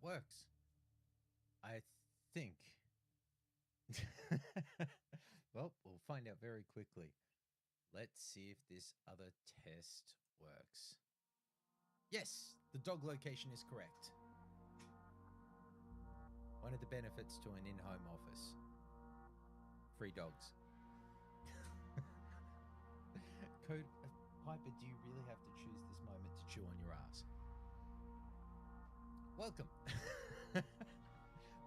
That works. I think. Well, we'll find out very quickly. Let's see if this other test works. Yes, the dog location is correct. One of the benefits to an in-home office. Free dogs. Code Piper, do you really have to choose this moment to chew on your ass? Welcome.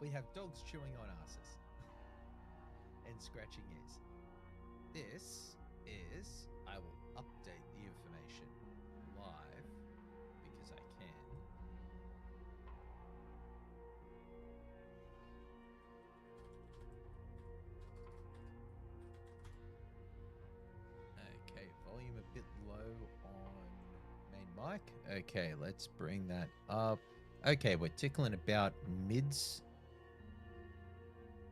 We have dogs chewing on asses and scratching ears. This is, I will update the information live because I can. Okay, volume a bit low on main mic. Okay, let's bring that up. Okay, we're tickling about mids.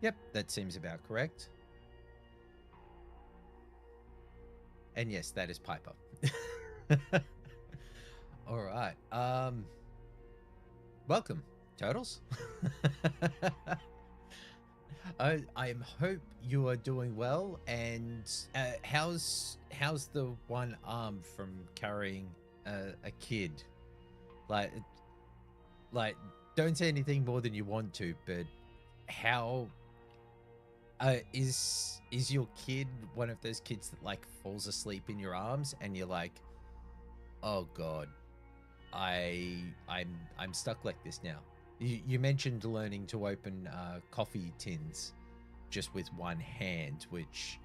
Yep, that seems about correct. And yes, that is Piper. All right. Welcome, turtles. I hope you are doing well. And how's the one arm from carrying a kid? Like, don't say anything more than you want to. But how is your kid one of those kids that like falls asleep in your arms and you're like, oh god, I'm stuck like this now. You mentioned learning to open coffee tins just with one hand, which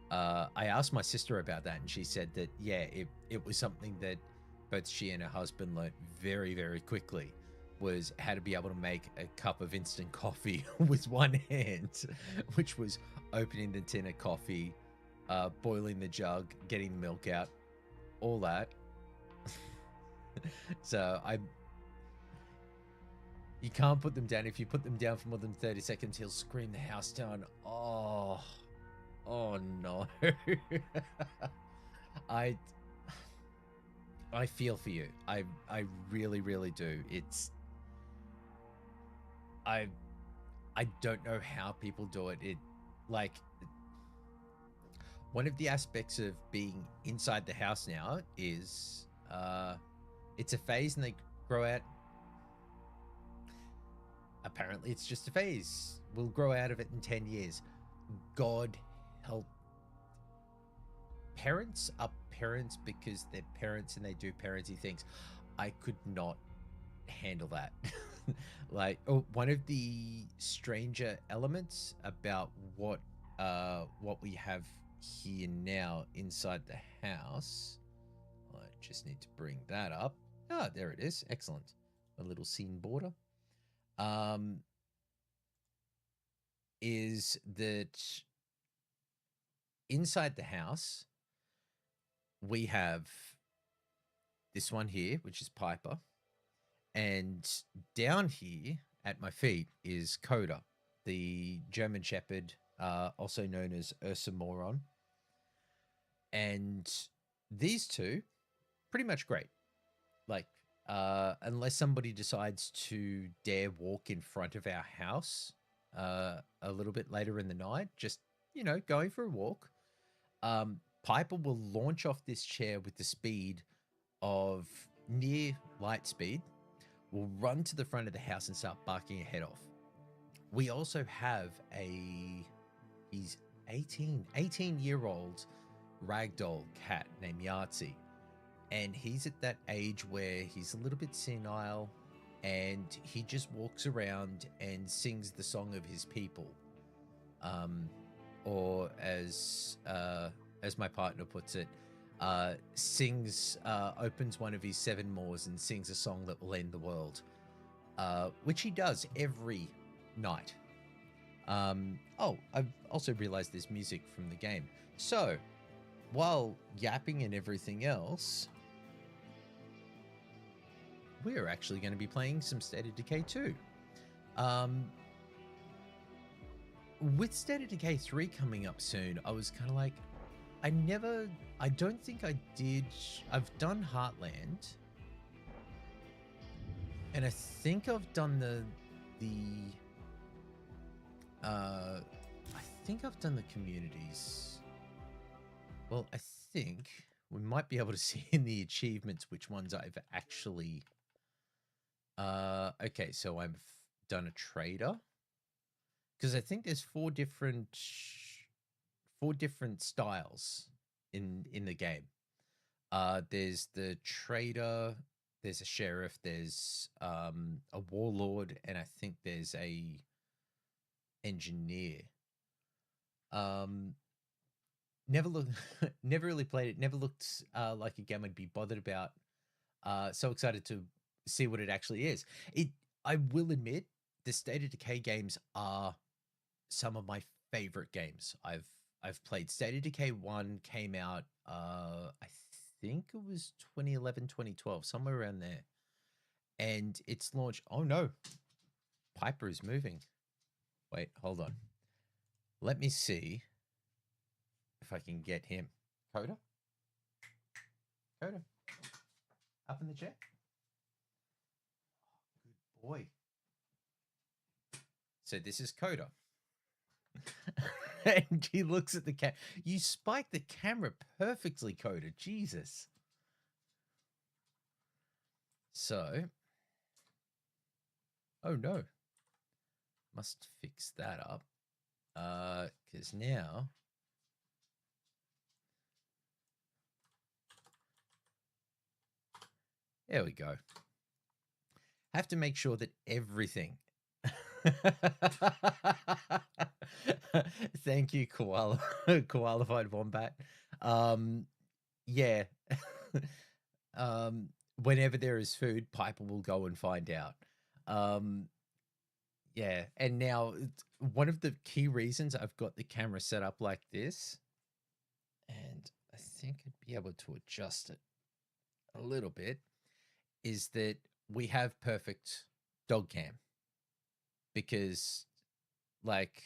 I asked my sister about that, and she said that yeah, it was something that both she and her husband learnt very, very quickly, was how to be able to make a cup of instant coffee with one hand, which was opening the tin of coffee, boiling the jug, getting the milk out, all that. So you can't put them down. If you put them down for more than 30 seconds, he'll scream the house down. Oh no. I feel for you. I really, really do. I don't know how people do it. It like one of the aspects of being inside the house now is it's a phase and they grow out. Apparently it's just a phase. We'll grow out of it in 10 years. God help. Parents are parents because they're parents and they do parenty things. I could not handle that. Like, one of the stranger elements about what we have here now inside the house. I just need to bring that up. Ah, there it is. Excellent. A little scene border. Is that inside the house we have this one here, which is Piper, and down here at my feet is Coda, the German Shepherd, also known as Ursa Moron. And these two, pretty much great. Like, unless somebody decides to dare walk in front of our house a little bit later in the night, just, going for a walk, Piper will launch off this chair with the speed of near light speed, will run to the front of the house and start barking her head off. We also have he's 18-year-old ragdoll cat named Yahtzee. And he's at that age where he's a little bit senile and he just walks around and sings the song of his people. Or as my partner puts it, opens one of his 7 maws and sings a song that will end the world, which he does every night. I've also realized there's music from the game. So, while yapping and everything else, we're actually going to be playing some State of Decay 2. With State of Decay 3 coming up soon, I was kind of like, I don't think I did. I've done Heartland. And I think I've done the communities. Well, I think we might be able to see in the achievements which ones I've actually. Okay, so I've done a trader, because I think there's four different styles in the game. There's the trader, there's a sheriff, there's a warlord, and I think there's a engineer. Never never really played it. Never looked like a game I'd be bothered about. So excited to see what it actually is. I will admit, the State of Decay games are some of my favorite games I've played. State of Decay 1 came out, I think it was 2011, 2012, somewhere around there. And it's launched. Oh no, Piper is moving. Wait, hold on. Let me see if I can get him. Coda? Coda? Up in the chair? Good boy. So this is Coda. And he looks at the camera. You spiked the camera perfectly, Coda. Jesus. So. Oh no. Must fix that up. Because now. There we go. Have to make sure that everything. Thank you, Koalified Wombat. Yeah. Whenever there is food, Piper will go and find out. Yeah, and now one of the key reasons I've got the camera set up like this, and I think I'd be able to adjust it a little bit, is that we have perfect dog cam. Because, like,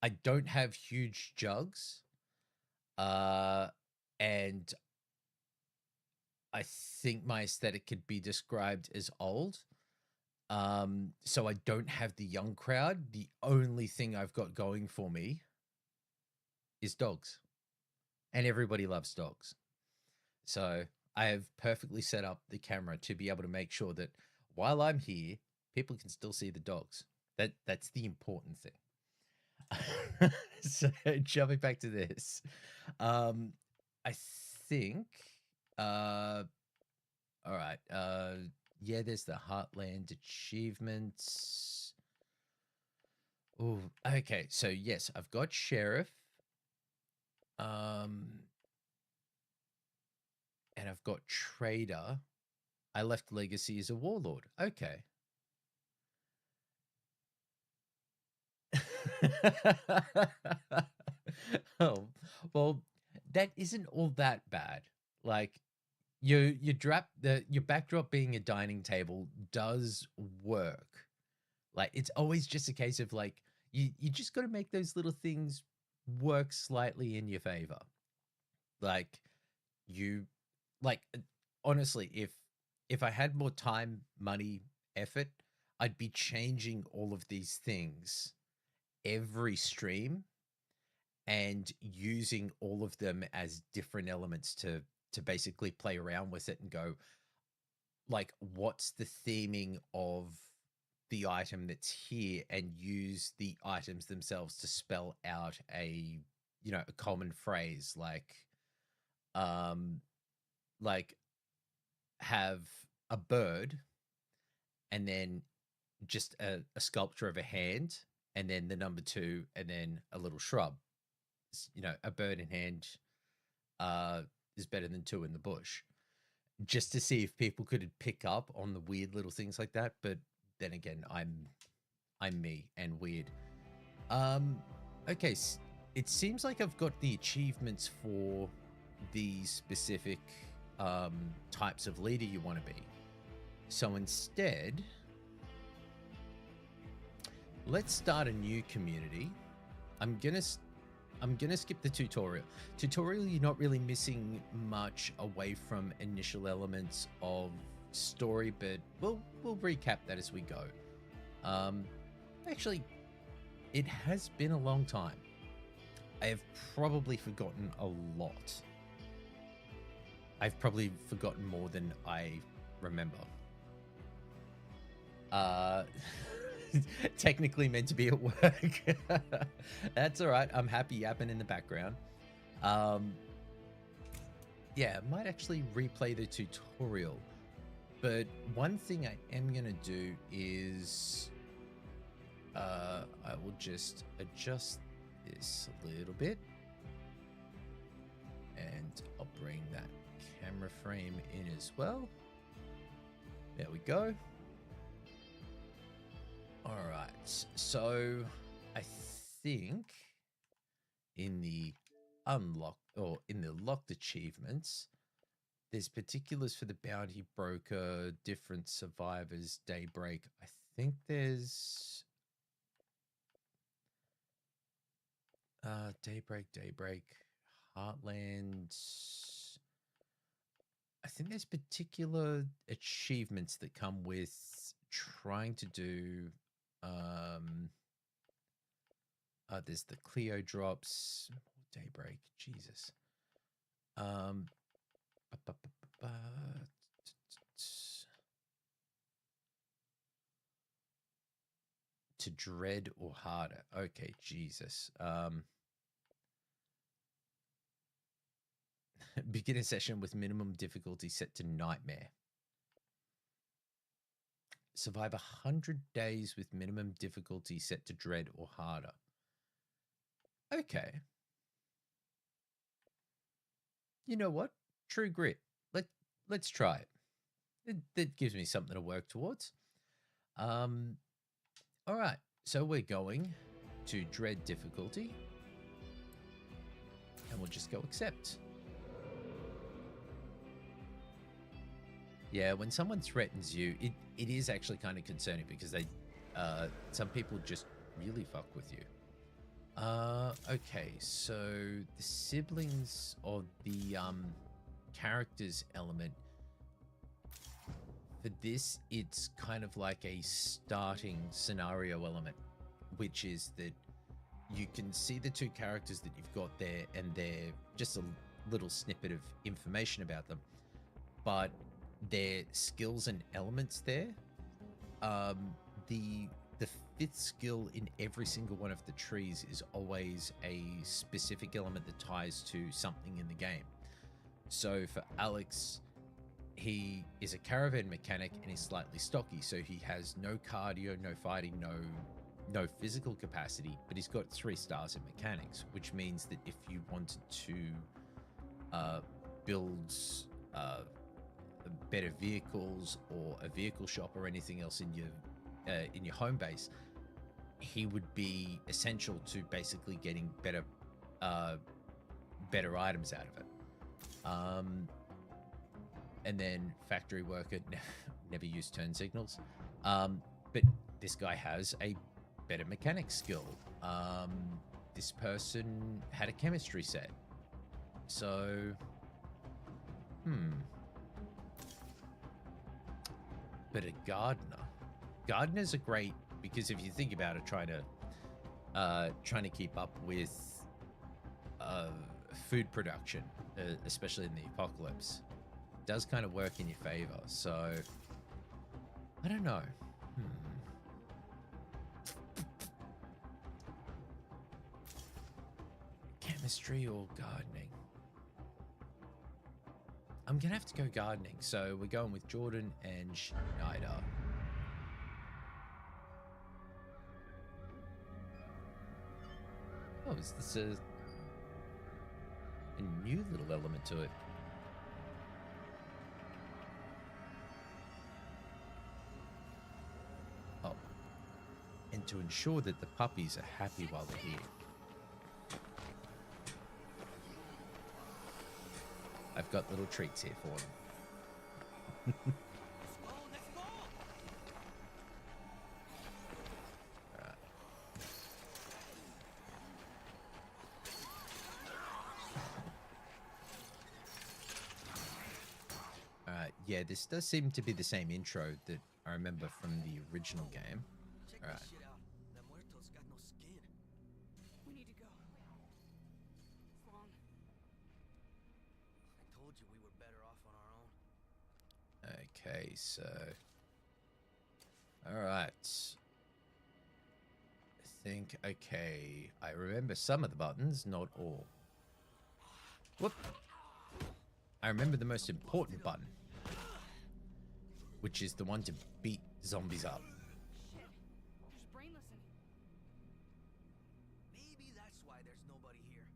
I don't have huge jugs, and I think my aesthetic could be described as old. So I don't have the young crowd. The only thing I've got going for me is dogs, and everybody loves dogs. So I have perfectly set up the camera to be able to make sure that while I'm here, people can still see the dogs. That's the important thing. So jumping back to this, I think, all right, yeah, there's the Heartland achievements. Oh, okay. So yes, I've got Sheriff. And I've got Trader. I left Legacy as a Warlord. Okay. Oh, well, that isn't all that bad. Like, your backdrop being a dining table does work. Like, it's always just a case of like you just got to make those little things work slightly in your favor. Like, you like honestly, if I had more time, money, effort, I'd be changing all of these things every stream and using all of them as different elements to basically play around with it and go, like, what's the theming of the item that's here, and use the items themselves to spell out a common phrase, like have a bird and then just a sculpture of a hand, and then the number 2, and then a little shrub. A bird in hand is better than 2 in the bush, just to see if people could pick up on the weird little things like that. But then again, I'm me and weird. Okay, it seems like I've got the achievements for the specific types of leader you want to be. So instead, let's start a new community. I'm gonna skip the tutorial. Tutorial, you're not really missing much away from initial elements of story, but we'll recap that as we go. Actually, it has been a long time. I have probably forgotten a lot. I've probably forgotten more than I remember. Technically meant to be at work. That's all right. I'm happy yapping in the background. Yeah, I might actually replay the tutorial. But one thing I am going to do is I will just adjust this a little bit. And I'll bring that camera frame in as well. There we go. All right. So I think in the unlock or in the locked achievements, there's particulars for the bounty broker, different survivors, daybreak. I think there's daybreak, heartland. I think there's particular achievements that come with trying to do there's the Cleo drops, daybreak, Jesus. To dread or harder. Okay, Jesus. Beginner session with minimum difficulty set to nightmare. Survive 100 days with minimum difficulty set to dread or harder. Okay. You know what? True grit. Let's try it. That gives me something to work towards. All right. So we're going to dread difficulty. And we'll just go accept. Yeah, when someone threatens you, it is actually kind of concerning because they some people just really fuck with you. Okay, so the siblings or the characters element for this, it's kind of like a starting scenario element, which is that you can see the two characters that you've got there and they're just a little snippet of information about them, but their skills and elements there. The fifth skill in every single one of the trees is always a specific element that ties to something in the game. So for Alex, he is a caravan mechanic and he's slightly stocky, so he has no cardio, no fighting, no physical capacity, but he's got 3 stars in mechanics, which means that if you wanted to build better vehicles or a vehicle shop or anything else in your home base, he would be essential to basically getting better items out of it. And then factory worker, never use turn signals. But this guy has a better mechanic skill. This person had a chemistry set. So, But a gardener. Gardeners are great because if you think about it, trying to keep up with food production, especially in the apocalypse, does kind of work in your favor. So I don't know. Chemistry or gardening? I'm gonna have to go gardening. So we're going with Jordan and Schneider. Oh, is this a new little element to it? Oh, and to ensure that the puppies are happy while they're here, I've got little treats here for them. yeah, this does seem to be the same intro that I remember from the original game. Check All right. this shit out. The muerto's got no skin. We need to go. It's long. I told you we were better off on our own. Okay, so... All right. I think, okay, I remember some of the buttons, not all. Whoop. I remember the most important button, which is the one to beat zombies up. Shit. There's brainless in here. Maybe that's why there's nobody here.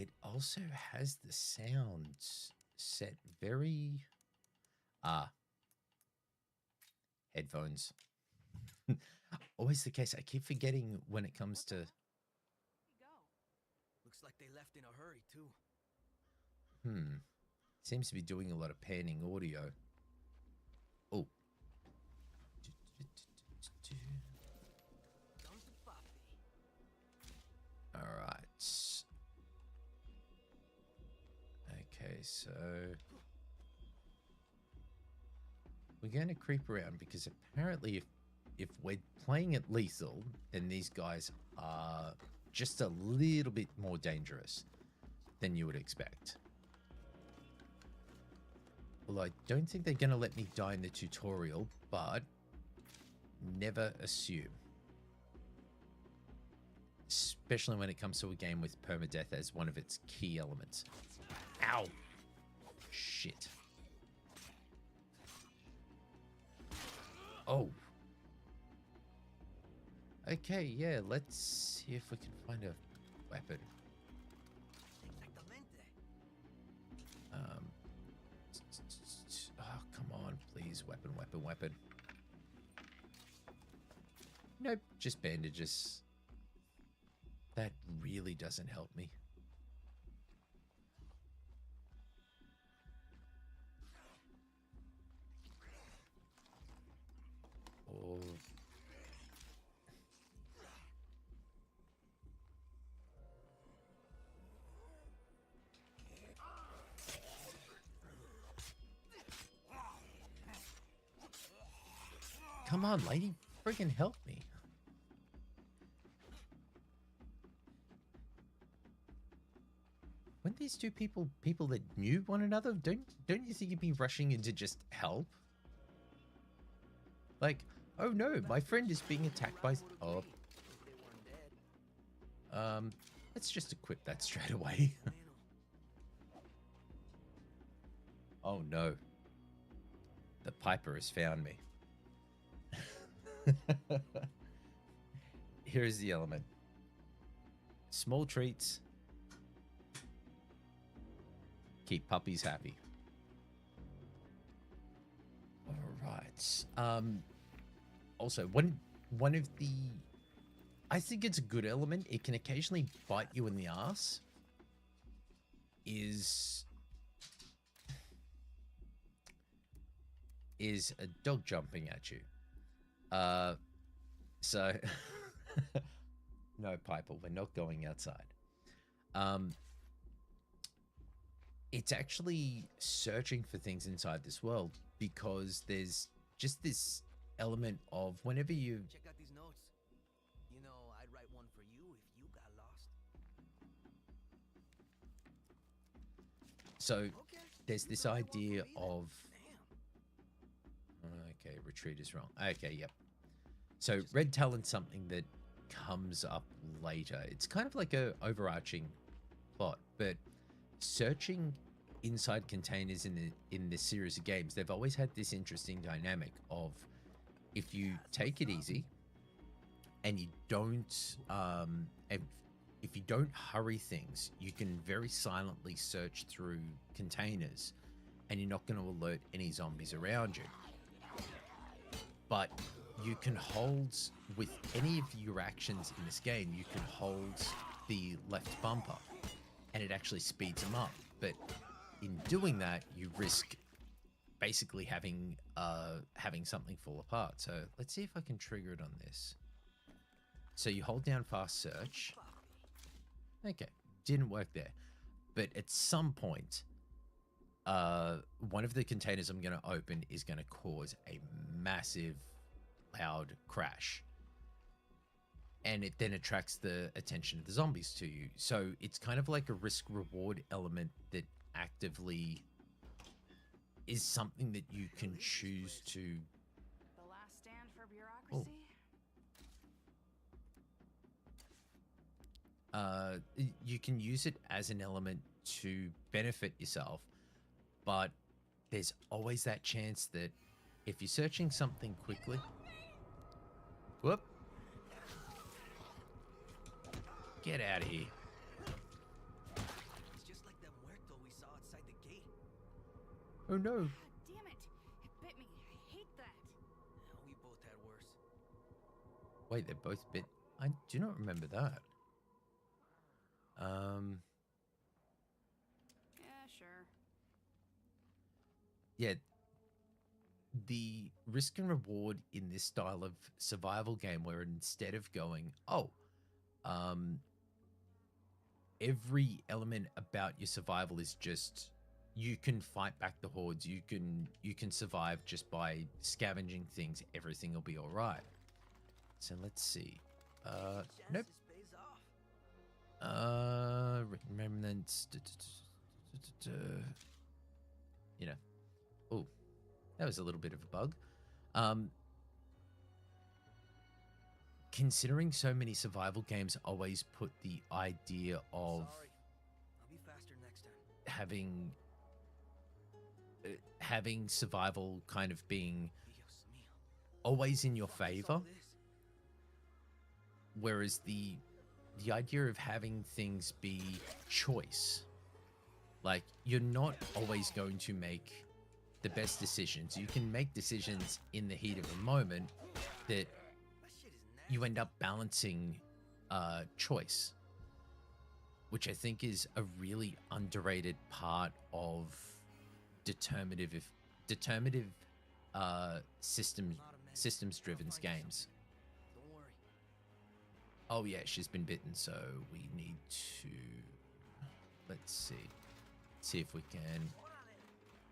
It also has the sounds set very... headphones. Always the case. I keep forgetting when it comes to... We go. Looks like they left in a hurry, too. Seems to be doing a lot of panning audio. Oh. Comes the Poppy. All right. Okay, so... We're going to creep around because apparently if we're playing it lethal, then these guys are just a little bit more dangerous than you would expect. Although I don't think they're going to let me die in the tutorial, but never assume. Especially when it comes to a game with permadeath as one of its key elements. Ow! Shit. Oh. Okay, yeah, let's see if we can find a weapon. Exactamente. Oh, come on, please. Weapon, weapon, weapon. Nope, just bandages. That really doesn't help me. Oh. Come on, lady, friggin' help me. Weren't these two people that knew one another? Don't you think you'd be rushing in to just help? Like, oh no, my friend is being attacked by... Oh. If they weren't dead. Let's just equip that straight away. Oh no. The Piper has found me. Here's the element. Small treats. Keep puppies happy. All right. Also, one of the... I think it's a good element. It can occasionally bite you in the ass. Is a dog jumping at you. So no, Piper, we're not going outside. It's actually searching for things inside this world because there's just this element of whenever you... Check out these notes. You know, I'd write one for you if you got lost. So Okay. there's this You thought I won't idea believe it. of... Damn. Okay, retreat is wrong. Okay, yep. So red talent's something that comes up later. It's kind of like a overarching plot, but searching inside containers in this series of games, they've always had this interesting dynamic of if you take it easy and you don't if you don't hurry things, you can very silently search through containers and you're not going to alert any zombies around you. But you can hold, with any of your actions in this game, you can hold the left bumper and it actually speeds them up. But in doing that, you risk basically having something fall apart. So let's see if I can trigger it on this. So you hold down fast search. Okay, didn't work there. But at some point, one of the containers I'm going to open is going to cause a massive loud crash. And it then attracts the attention of the zombies to you. So it's kind of like a risk-reward element that actively is something that you can choose to... The last stand for bureaucracy? You can use it as an element to benefit yourself, but there's always that chance that if you're searching something quickly... Whoop. Get out of here. It's just like that muerto we saw outside the gate. Oh no. God damn it! It bit me. I hate that. Yeah, we both had worse. Wait, they're both bit... I do not remember that. Yeah, sure. Yeah. The risk and reward in this style of survival game where instead of going, oh, every element about your survival is just you can fight back the hordes, you can survive just by scavenging things, everything will be all right. So let's see. Nope. Pays off. Remnants. You know. Oh, that was a little bit of a bug. Considering so many survival games always put the idea of Sorry. I'll be faster next time. having survival kind of being Dios mío. always in your Fuck is favor, all this? whereas the idea of having things be choice, like you're not always going to make the best decisions. You can make decisions in the heat of a moment that That shit is nasty. you end up balancing choice, which I think is a really underrated part of determinative systems driven games. Don't worry. Oh yeah, she's been bitten, so we need to let's see if we can.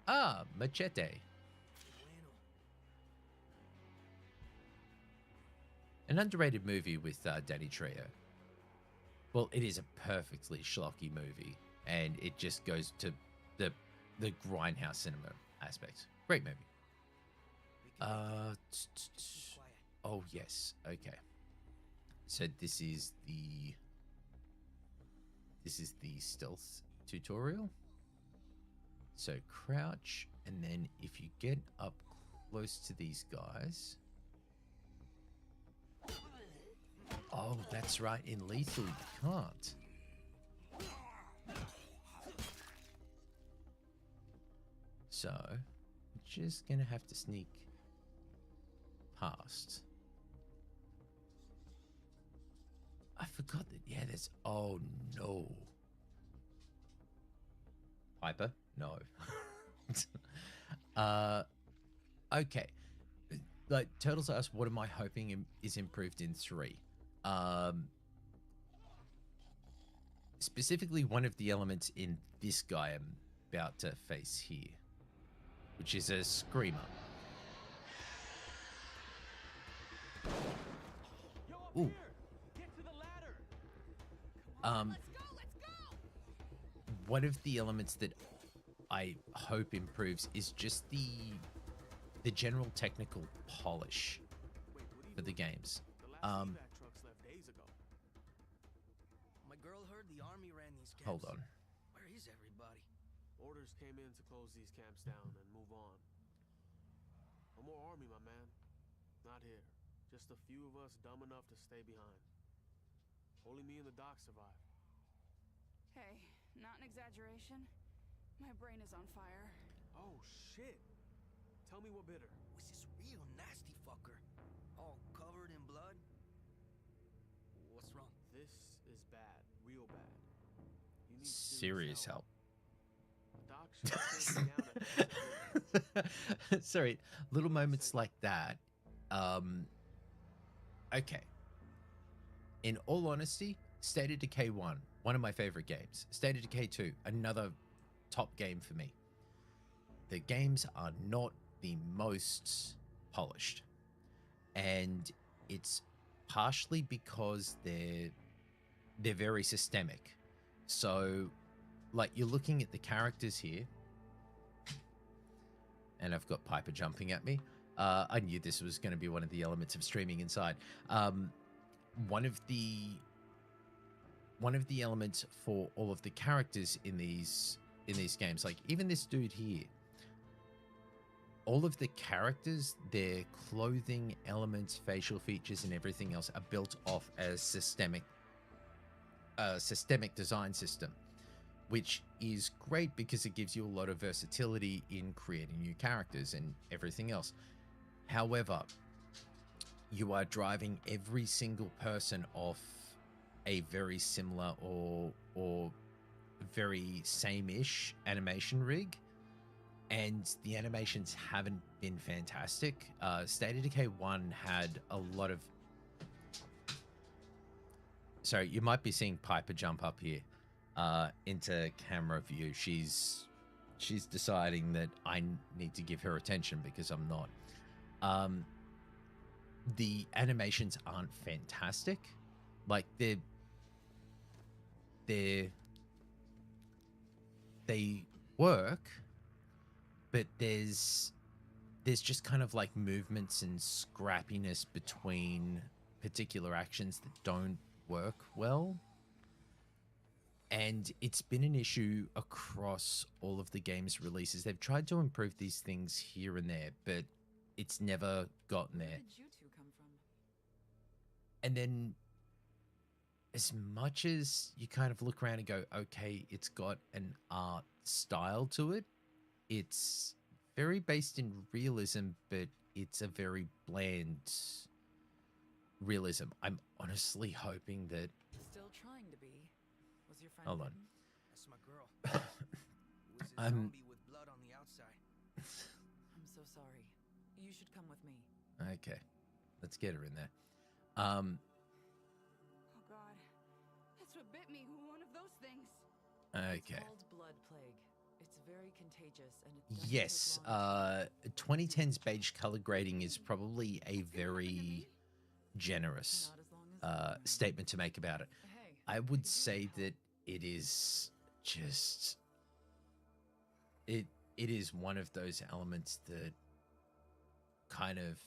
Ah, machete. Bueno. An underrated movie with Danny Trejo. Well, it is a perfectly schlocky movie, and it just goes to the grindhouse cinema aspect. Great movie. We can be quiet. Oh yes, okay. So this is the stealth tutorial. So crouch, and then if you get up close to these guys. Oh, that's right. In lethal, you can't. So, just gonna have to sneak past. I forgot that. Yeah, there's. Oh no. Hyper? No. Okay. Like Turtles asked, what am I hoping is improved in 3? Specifically, one of the elements in this guy I'm about to face here, which is a screamer. Ooh. Let's go! One of the elements that I hope improves is just the general technical polish for the games. My girl heard the army ran these camps. Hold on. Where is everybody? Orders came in to close these camps down and move on. No more army, my man. Not here. Just a few of us dumb enough to stay behind. Only me and the doc survived. Hey, not an exaggeration. My brain is on fire. Oh, shit. Tell me what bit her. Was this real nasty fucker? All covered in blood? What's wrong? This is bad. Real bad. You need Serious help. Doc should have taken me out. Sorry, little moments like that. Okay. In all honesty, State of Decay 1, one of my favorite games. State of Decay 2, another top game for me. the games are not the most polished, and it's partially because they're very systemic. So, like, you're looking at the characters here, and I've got Piper jumping at me. I knew this was going to be one of the elements of streaming inside. One of the elements for all of the characters in these games, like even this dude here, all of the characters, their clothing elements, facial features, and everything else are built off a systemic design system, which is great because it gives you a lot of versatility in creating new characters and everything else. However, you are driving every single person off a very similar or very same-ish animation rig, and the animations haven't been fantastic. State of Decay 1 had a lot of... Sorry, you might be seeing Piper jump up here into camera view. She's deciding that I need to give her attention because I'm not. The animations aren't fantastic. Like, they work, but there's just kind of like movements and scrappiness between particular actions that don't work well. And it's been an issue across all of the game's releases. They've tried to improve these things here and there, but it's never gotten there. Where did you two come from? And then, as much as you kind of look around and go, okay, it's got an art style to it, it's very based in realism, but it's a very bland realism. I'm honestly hoping that... Still trying to be. Was your friend Hold on. bitten? That's my girl. Who is a zombie with blood on the outside. I'm so sorry. You should come with me. Okay, let's get her in there. Oh God, that's what bit me. One of those things. Okay. It's called blood plague. It's very contagious and it doesn't Yes, take long. 2010's beige color grading is probably a very generous Not as long as you statement to make about it. Hey, I could would use say help. that it is just... It is one of those elements that kind of...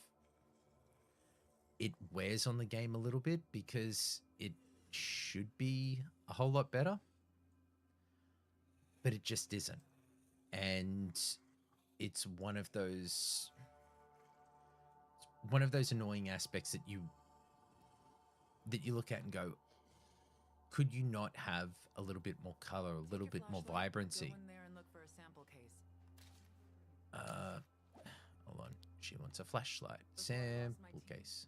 It wears on the game a little bit because it should be a whole lot better, but it just isn't. And it's one of those annoying aspects that you look at and go, could you not have a little bit more color, a little Take your bit more flashlight, vibrancy? Go in there and look for a sample case. Hold on. She wants a flashlight. Before I lost my Sample teeth. case.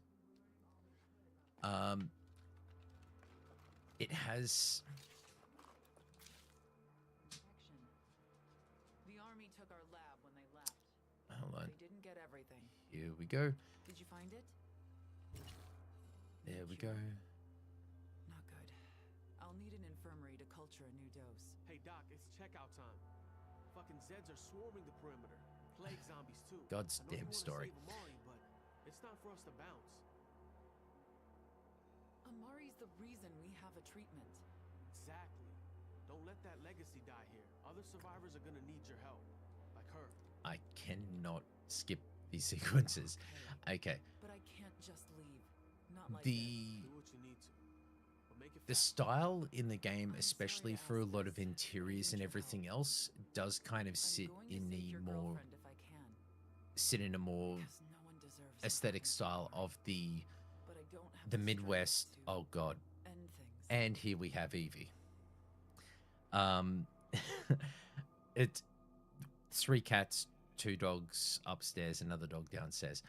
It has... Action. The army took our lab when they left. Hold on. They didn't get everything. Here we go. Did you find it? There we go. Not good. I'll need an infirmary to culture a new dose. Hey, Doc, it's checkout time. Fucking Zeds are swarming the perimeter. Plague zombies, too. God's I know you damn wanna story. save Amari, but it's time for us to bounce. Amari's the reason we have a treatment. Exactly. Don't let that legacy die here. Other survivors are gonna need your help. Like her. I cannot skip these sequences. Okay. But I can't just leave. Not like The Do what you need to. But make it the fast. style in the game, I'm especially sorry to for a ask lot of this. I interiors need and your everything help. else, does kind of I'm sit going to in save the your more girlfriend if I can. sit in a more Because no one deserves aesthetic something style like of the But I don't have the strength Midwest. to Oh God. end things. And here we have Evie. It's 3 cats, 2 dogs upstairs, another dog downstairs.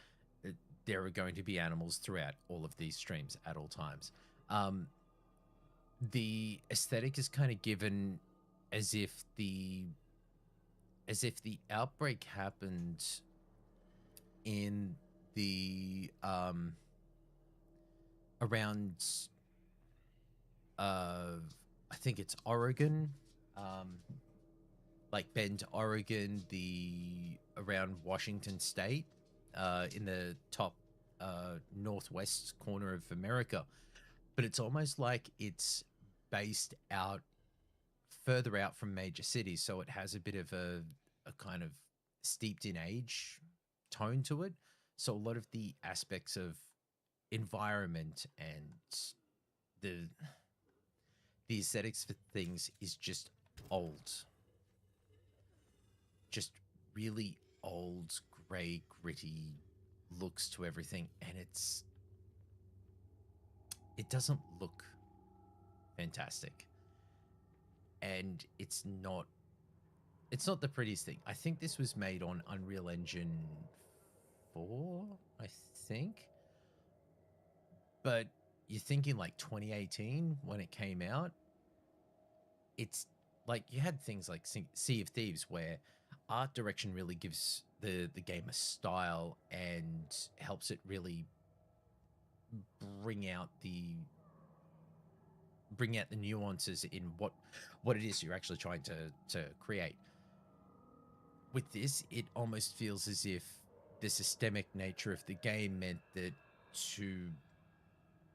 There are going to be animals throughout all of these streams at all times. The aesthetic is kind of given as if the outbreak happened in the around I think it's Oregon. like Bend, Oregon, the around Washington State, in the top northwest corner of America. But it's almost like it's based out further out from major cities, so it has a bit of a kind of steeped in age tone to it. So a lot of the aspects of environment and the the aesthetics for things is just old, just really old, grey, gritty looks to everything, and it doesn't look fantastic, and it's not the prettiest thing. I think this was made on Unreal Engine 4, I think. But you're thinking like 2018 when it came out. It's like you had things like Sea of Thieves where art direction really gives the game a style and helps it really bring out the nuances in what it is you're actually trying to create. With this, it almost feels as if the systemic nature of the game meant that to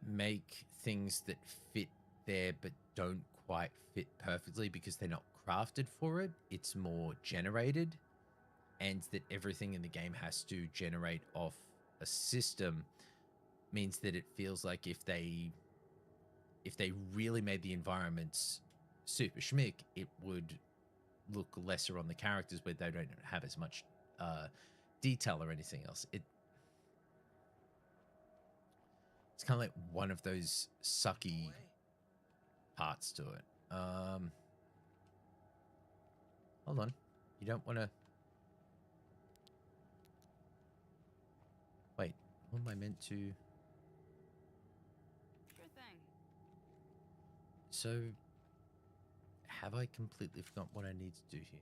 make things that fit there but don't quite fit perfectly because they're not crafted for it, it's more generated, and that everything in the game has to generate off a system means that it feels like if they really made the environments super schmick, it would look lesser on the characters where they don't have as much detail or anything else. It's kind of like one of those sucky parts to it. Hold on. You don't want to... Wait, what am I meant to... Sure thing. So, have I completely forgotten what I need to do here?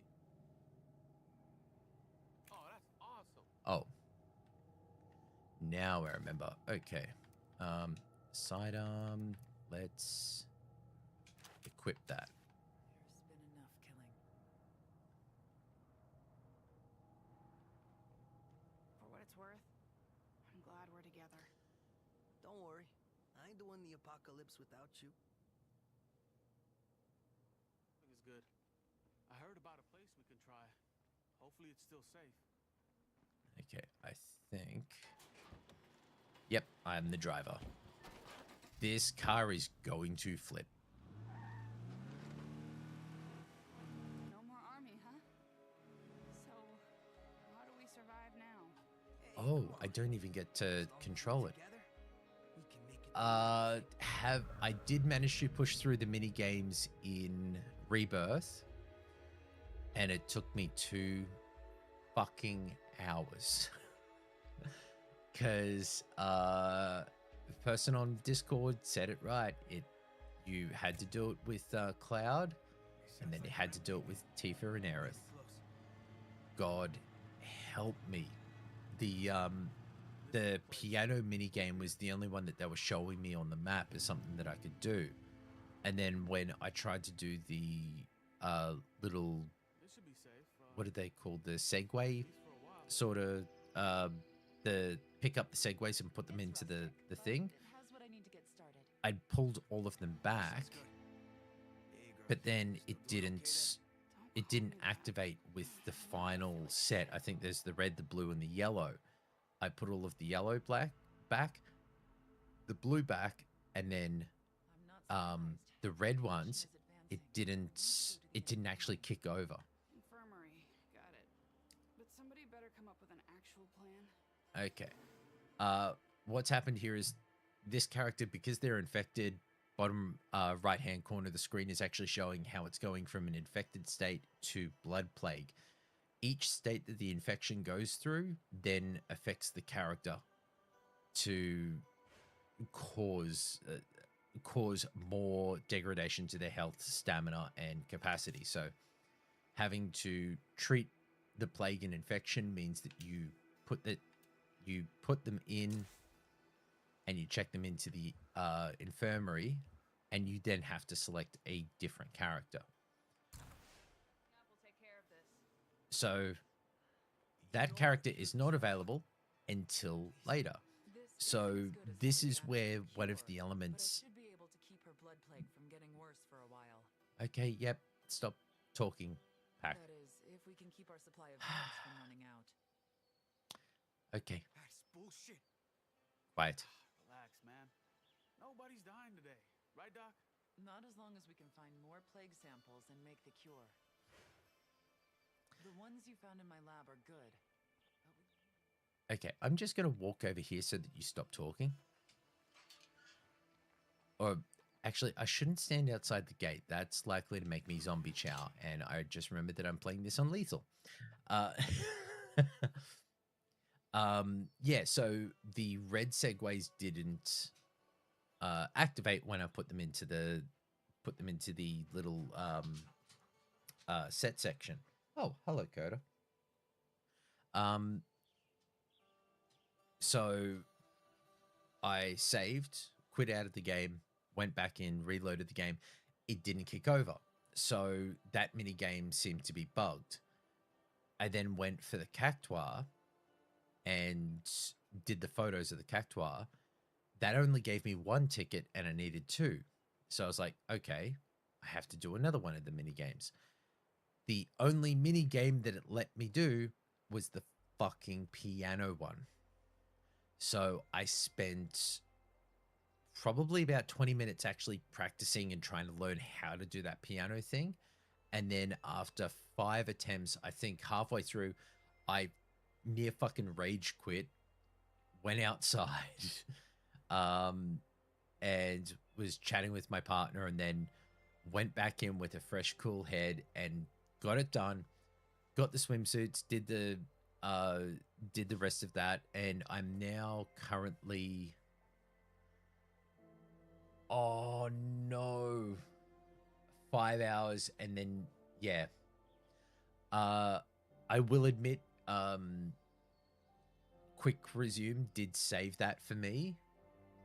Oh, that's awesome. Oh. Now I remember. Okay. Sidearm. Let's equip that. There's been enough killing. For what it's worth, I'm glad we're together. Don't worry. I ain't doing the apocalypse without you. Is good. I heard about a place we can try. Hopefully it's still safe. Okay, I think... Yep, I'm the driver. This car is going to flip. No more army, huh? So, how do we survive now? Oh, I don't even get to control it. Together, we can make it. I did manage to push through the mini games in Rebirth, and it took me 2 fucking hours. Because the person on Discord said it right. You had to do it with Cloud, and then you had to do it with Tifa and Aerith. God help me. The piano mini game was the only one that they were showing me on the map as something that I could do. And then when I tried to do the little, This should be safe. what are they called? The Segway At least for a while. sort of, the pick up the Segways and put them into the thing. It has what I need to get started. I'd pulled all of them back, but then it didn't activate with the final set. I think there's the red, the blue, and the yellow. I put all of the yellow back, the blue back, and then I'm not surprised. the red ones. Mission is advancing. It didn't actually kick over. Infirmary, got it. But somebody better come up with an actual plan. Okay. What's happened here is this character, because they're infected, bottom right-hand corner of the screen is actually showing how it's going from an infected state to blood plague. Each state that the infection goes through then affects the character to cause more degradation to their health, stamina, and capacity. So having to treat the plague and infection means that you put them in and you check them into the infirmary, and you then have to select a different character. We'll take care of So that character is not available until later. So this is where one of the elements. But I should be able to keep her blood plague from getting worse for a while. Okay, yep. Stop talking, Pack. That is, if we can keep our supply of meds from running out. Okay, That's bullshit. quiet. Relax, man. Nobody's dying today. Right, Doc? Not as long as we can find more plague samples and make the cure. The ones you found in my lab are good. Okay, I'm just going to walk over here so that you stop talking. Or actually, I shouldn't stand outside the gate. That's likely to make me zombie chow. And I just remembered that I'm playing this on lethal. Yeah, so the red segues didn't activate when I put them into the little set section. Oh, hello, Coda. So I saved, quit out of the game, went back in, reloaded the game. It didn't kick over. So that mini game seemed to be bugged. I then went for the cactuar and did the photos of the cactuar. That only gave me 1 ticket and I needed 2. So I was like, okay, I have to do another one of the mini games. The only mini game that it let me do was the fucking piano one. So I spent probably about 20 minutes actually practicing and trying to learn how to do that piano thing. And then after 5 attempts, I think halfway through, I near fucking rage quit, went outside, and was chatting with my partner, and then went back in with a fresh, cool head and got it done. Got the swimsuits, did the rest of that, and I'm now currently. Oh no, 5 hours, and then yeah. I will admit, quick resume did save that for me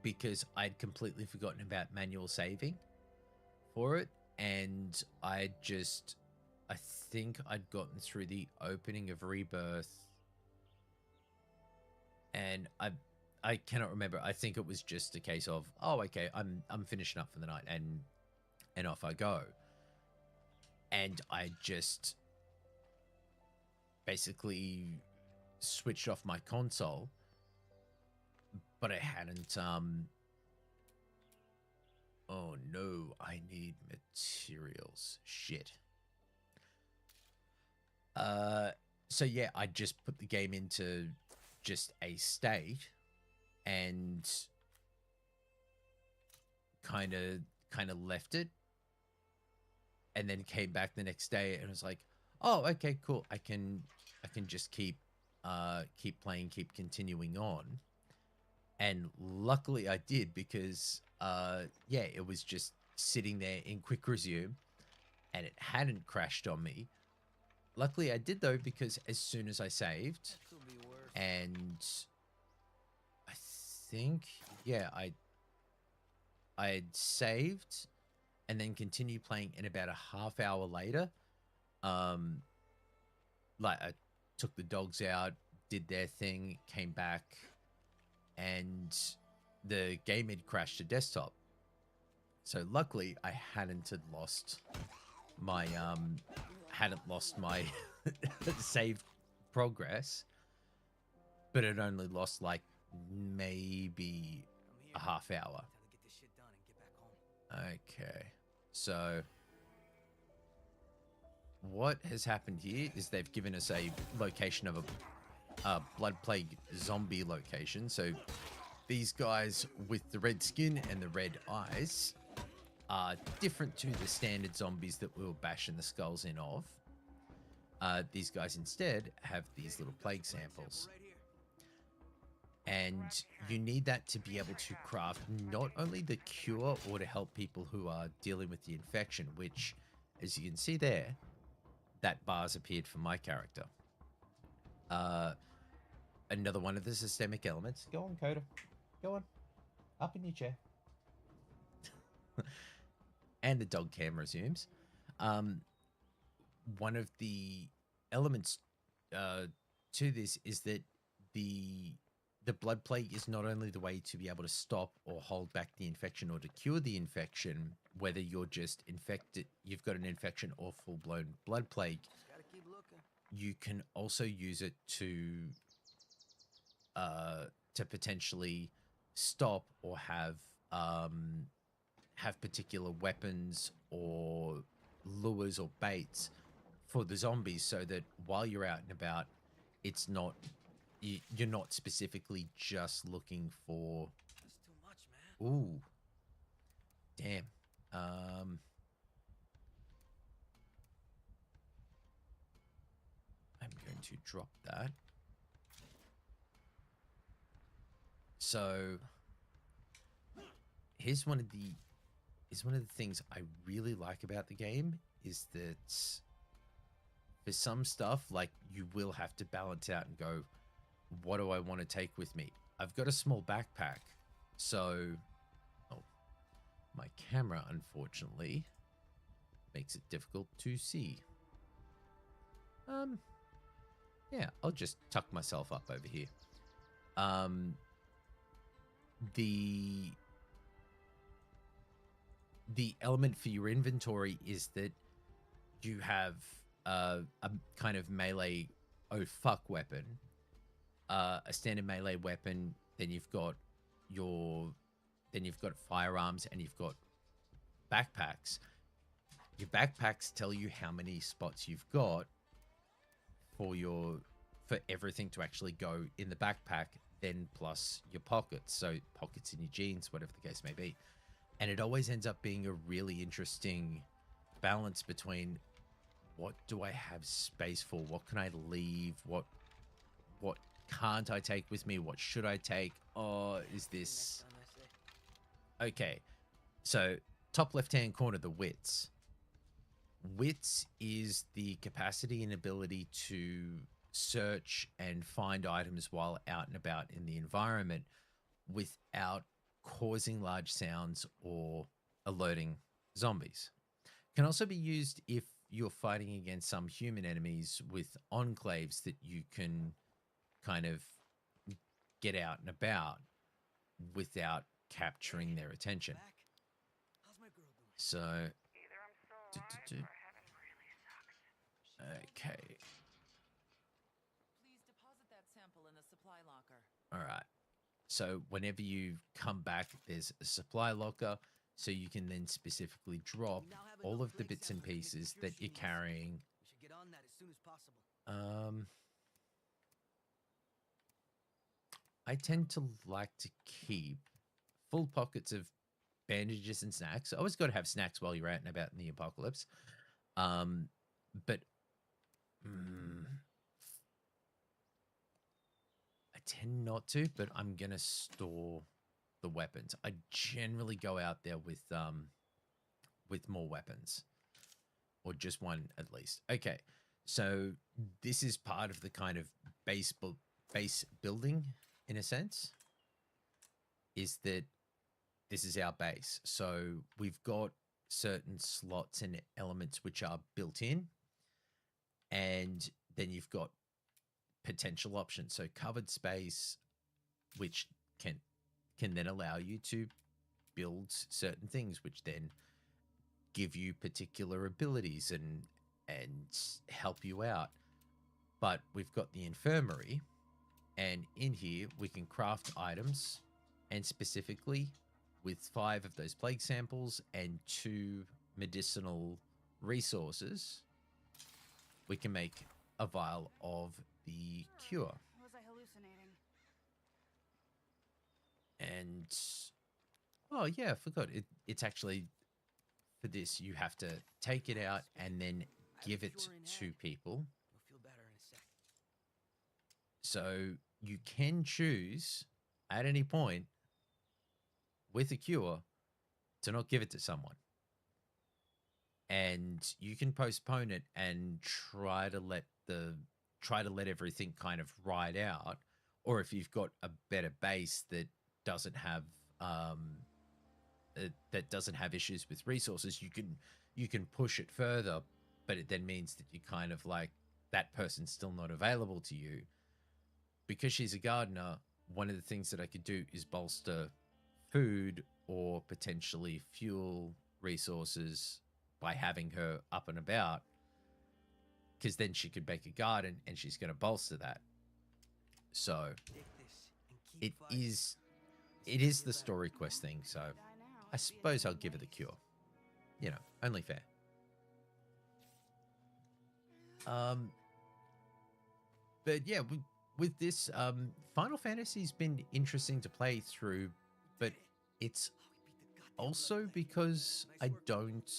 because I'd completely forgotten about manual saving for it, and I think I'd gotten through the opening of Rebirth, and I cannot remember. I think it was just a case of, oh, okay, I'm finishing up for the night, and off I go. And I just basically switched off my console, but I hadn't. Oh no, I need materials. Shit. So yeah, I just put the game into just a state and kind of left it, and then came back the next day and was like, oh, okay, cool. I can just keep playing, keep continuing on. And luckily I did, because yeah, it was just sitting there in quick resume and it hadn't crashed on me. Luckily I did though, because as soon as I saved, and I think, yeah, I had saved and then continued playing, and about a half hour later, like I took the dogs out, did their thing, came back, and the game had crashed to desktop. So luckily I hadn't lost my saved progress, but it only lost like maybe a half hour. Okay, so what has happened here is they've given us a location of a blood plague zombie location. So these guys with the red skin and the red eyes are different to the standard zombies that we were bashing the skulls in of. These guys instead have these little plague samples. And you need that to be able to craft not only the cure or to help people who are dealing with the infection, which, as you can see there, that bar's appeared for my character. Another one of the systemic elements. Go on, Coda. Go on. Up in your chair. And the dog cam resumes. One of the elements to this is that the blood plague is not only the way to be able to stop or hold back the infection or to cure the infection, whether you're just infected, you've got an infection or full-blown blood plague, Just gotta keep looking. you can also use it to potentially stop or have particular weapons or lures or baits for the zombies, so that while you're out and about, it's not you're not specifically just looking for. That's too much, man. Ooh, damn. I'm going to drop that. So here's one of the things I really like about the game is that for some stuff, like, you will have to balance out and go, what do I want to take with me? I've got a small backpack, so my camera unfortunately makes it difficult to see. Yeah, I'll just tuck myself up over here. The element for your inventory is that you have a kind of melee oh fuck weapon, a standard melee weapon, then you've got firearms, and you've got backpacks. Your backpacks tell you how many spots you've got for everything to actually go in the backpack, then plus your pockets, so pockets in your jeans, whatever the case may be. And it always ends up being a really interesting balance between, what do I have space for? What can I leave? What can't I take with me? What should I take? Oh, is this... Next time I say. Okay, so top left-hand corner, the wits. Wits is the capacity and ability to search and find items while out and about in the environment without causing large sounds or alerting zombies. Can also be used if you're fighting against some human enemies with enclaves that you can kind of get out and about without capturing their attention. Back. How's my girl doing? So, Either I'm still alive or heaven really sucks. okay, Please deposit that sample in the supply locker. all right. So whenever you come back, there's a supply locker, so you can then specifically drop We now have all enough of the plague bits and samples to make a pieces cure that you're sheet. carrying. We should get on that as soon as possible. I tend to like to keep full pockets of bandages and snacks. Always got to have snacks while you're out and about in the apocalypse. But I tend not to, but I'm gonna store the weapons. I generally go out there with more weapons, or just one at least. Okay, so this is part of the kind of base building, in a sense, is that this is our base. So we've got certain slots and elements which are built in, and then you've got potential options. So covered space, which can then allow you to build certain things, which then give you particular abilities and help you out. But we've got the infirmary, and in here we can craft items, and specifically with 5 of those plague samples and 2 medicinal resources, we can make a vial of the cure. Was I hallucinating? And oh yeah, I forgot it's actually, for this you have to take it out and then give it to people. You'll feel better in a sec. So you can choose at any point with a cure to not give it to someone, and you can postpone it and try to let everything kind of ride out. Or if you've got a better base that doesn't have issues with resources, you can push it further, but it then means that you kind of like that person's still not available to you, because she's a gardener, one of the things that I could do is bolster food or potentially fuel resources by having her up and about, because then she could make a garden and she's going to bolster that. So it is the story quest thing. So I suppose I'll give her the cure. You know, only fair. But yeah, with this, Final Fantasy's been interesting to play through, but it's also because I don't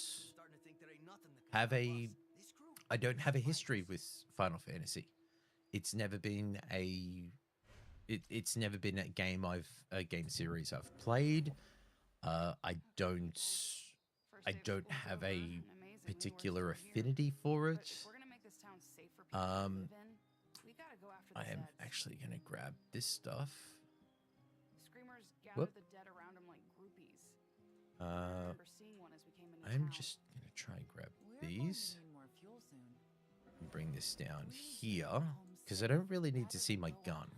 have a history with Final Fantasy. It's never been it's never been a game series I've played. I don't have a particular affinity for it. I am actually gonna grab this stuff. Screamers gather the dead around him like groupies. I remember seeing one as we came into I'm town. just gonna try and grab We're going to these need more fuel soon. and bring this down here, because I don't really need to see my gun.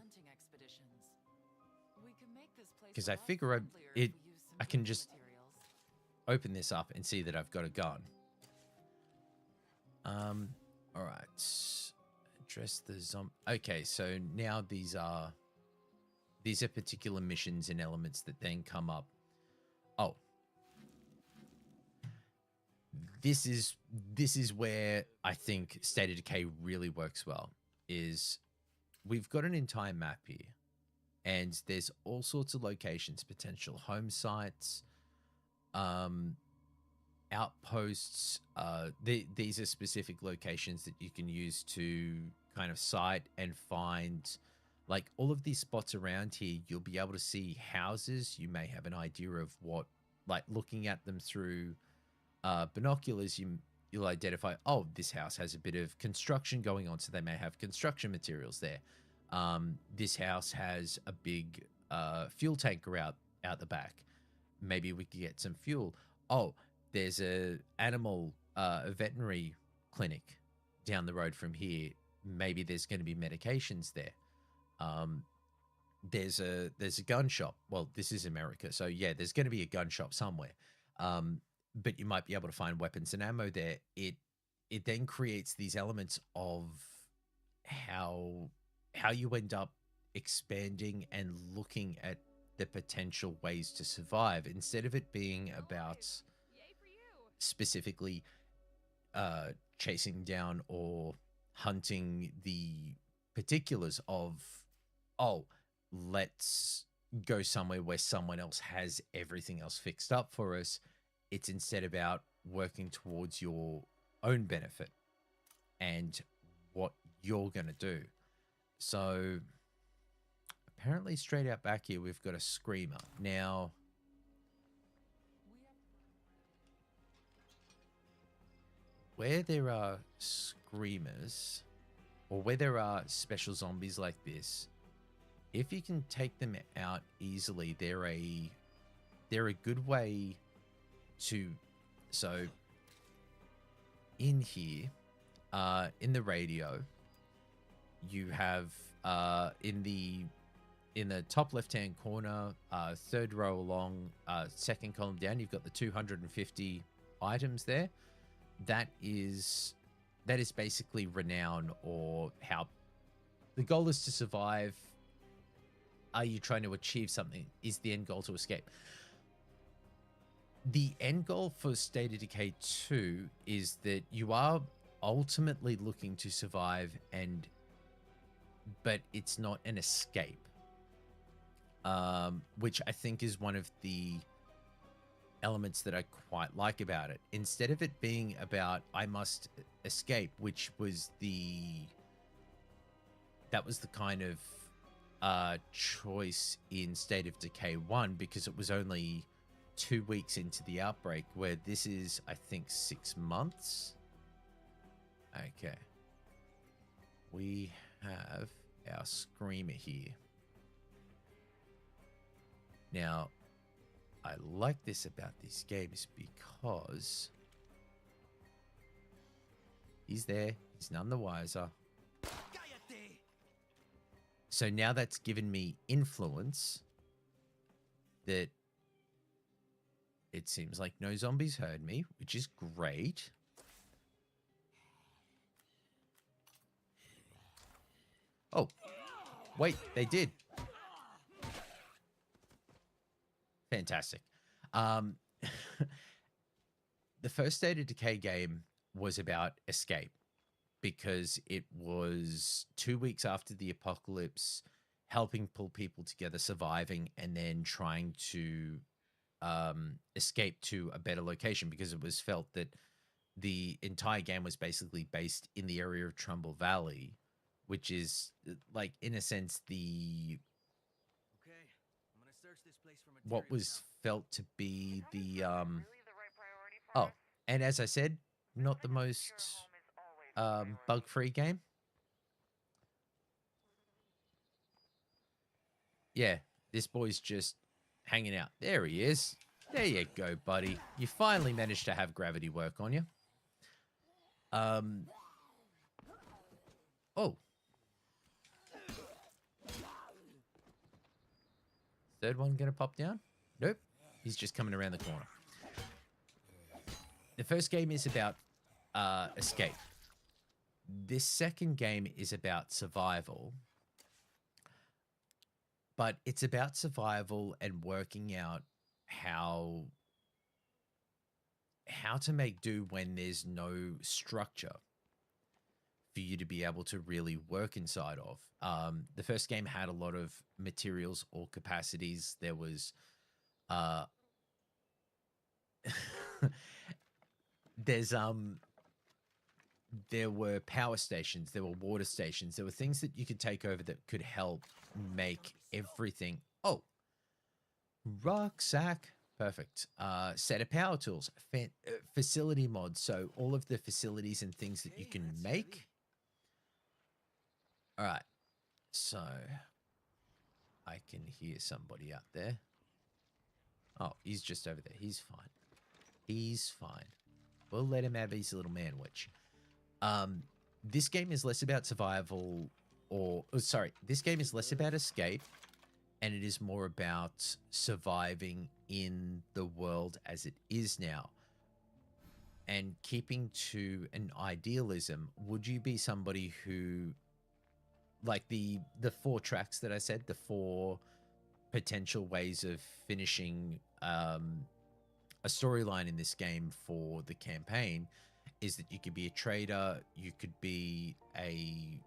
Because I figure I can just open this up and see that I've got a gun. All right. Address the zombie. Okay, so now these are particular missions and elements that then come up. Oh, this is where I think State of Decay really works well. Is we've got an entire map here, and there's all sorts of locations, potential home sites, outposts. These are specific locations that you can use to kind of sight and find. Like all of these spots around here, you'll be able to see houses. You may have an idea of what, like looking at them through binoculars, you'll identify, oh, this house has a bit of construction going on, so they may have construction materials there. This house has a big fuel tanker out the back. Maybe we could get some fuel. Oh, there's a veterinary clinic down the road from here. Maybe there's going to be medications there. There's a gun shop. Well, this is America, so yeah, there's going to be a gun shop somewhere. But you might be able to find weapons and ammo there. It then creates these elements of how you end up expanding and looking at the potential ways to survive, instead of it being about specifically chasing down or hunting the particulars of, oh, let's go somewhere where someone else has everything else fixed up for us. It's instead about working towards your own benefit and what you're going to do. So apparently straight out back here, we've got a screamer. Now, where there are screamers, or where there are special zombies like this, if you can take them out easily, they're a good way to. So in here, in the radio, you have in the top left hand corner, third row along, second column down, you've got the 250 items there. That is basically renown, or how the goal is to survive. Are you trying to achieve something? Is the end goal to escape? The end goal for State of Decay 2 is that you are ultimately looking to survive, but it's not an escape, which I think is one of the elements that I quite like about it. Instead of it being about I must escape, which was the kind of choice in State of Decay 1, because it was only 2 weeks into the outbreak, where this is, I think, 6 months. Okay. We have our screamer here. Now, I like this about these games because he's there, he's none the wiser. So now that's given me influence that it seems like no zombies heard me, which is great. Oh, wait, they did. Fantastic. The first State of Decay game was about escape because it was 2 weeks after the apocalypse, helping pull people together, surviving, and then trying to escape to a better location because it was felt that the entire game was basically based in the area of Trumbull Valley, which is like, in a sense, the Okay, I'm gonna search this place for what materials was felt to be the Oh, oh, and as I said, not the most bug-free game. Yeah, this boy's just hanging out. There he is. There you go, buddy. You finally managed to have gravity work on you. Oh. Third one gonna pop down? Nope. He's just coming around the corner. The first game is about escape. This second game is about survival. But it's about survival and working out how to make do when there's no structure for you to be able to really work inside of. The first game had a lot of materials or capacities. There was there were power stations, there were water stations, there were things that you could take over that could help make everything. Oh, rucksack. Perfect. Set of power tools, facility mods. So all of the facilities and things that you can make. All right. So I can hear somebody out there. Oh, he's just over there. He's fine. He's fine. We'll let him have his little manwich. This game is less about survival this game is less about escape, and it is more about surviving in the world as it is now. And keeping to an idealism, would you be somebody who, like the 4 tracks that I said, the 4 potential ways of finishing a storyline in this game for the campaign, is that you could be a trader, you could be a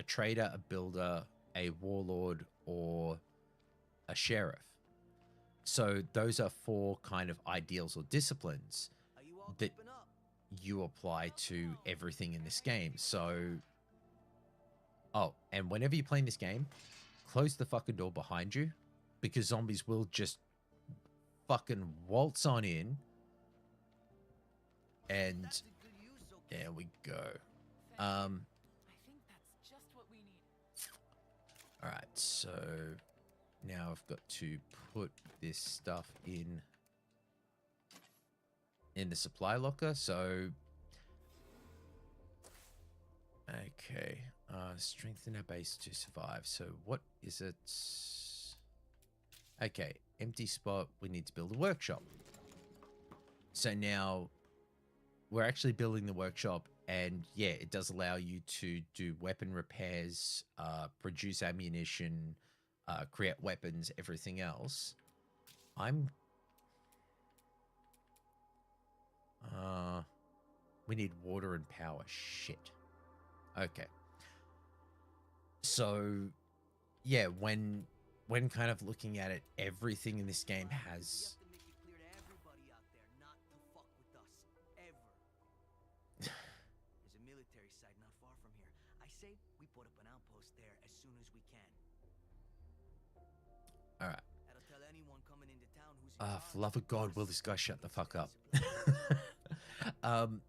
trader, a builder, a warlord, or a sheriff. So those are 4 kind of ideals or disciplines Are you all that keeping up? you apply to everything in this game. So, oh, and whenever you're playing this game, close the fucking door behind you, because zombies will just fucking waltz on in. And That's a good use, okay. there we go. I think that's just what we need. All right, so now I've got to put this stuff in the supply locker. So, okay, strengthen our base to survive. So what is it? Okay, empty spot. We need to build a workshop. So now we're actually building the workshop, and yeah, it does allow you to do weapon repairs, produce ammunition, create weapons, everything else. We need water and power. Shit. Okay. So, yeah, when kind of looking at it, everything in this game You has... have to make it clear to everybody out there not to fuck with us, ever. There's a military site not far from here. I say we put up an outpost there as soon as we can. All right. That'll tell anyone coming into town who's in For charge love of God, us will this guy shut the it's fuck up? discipline.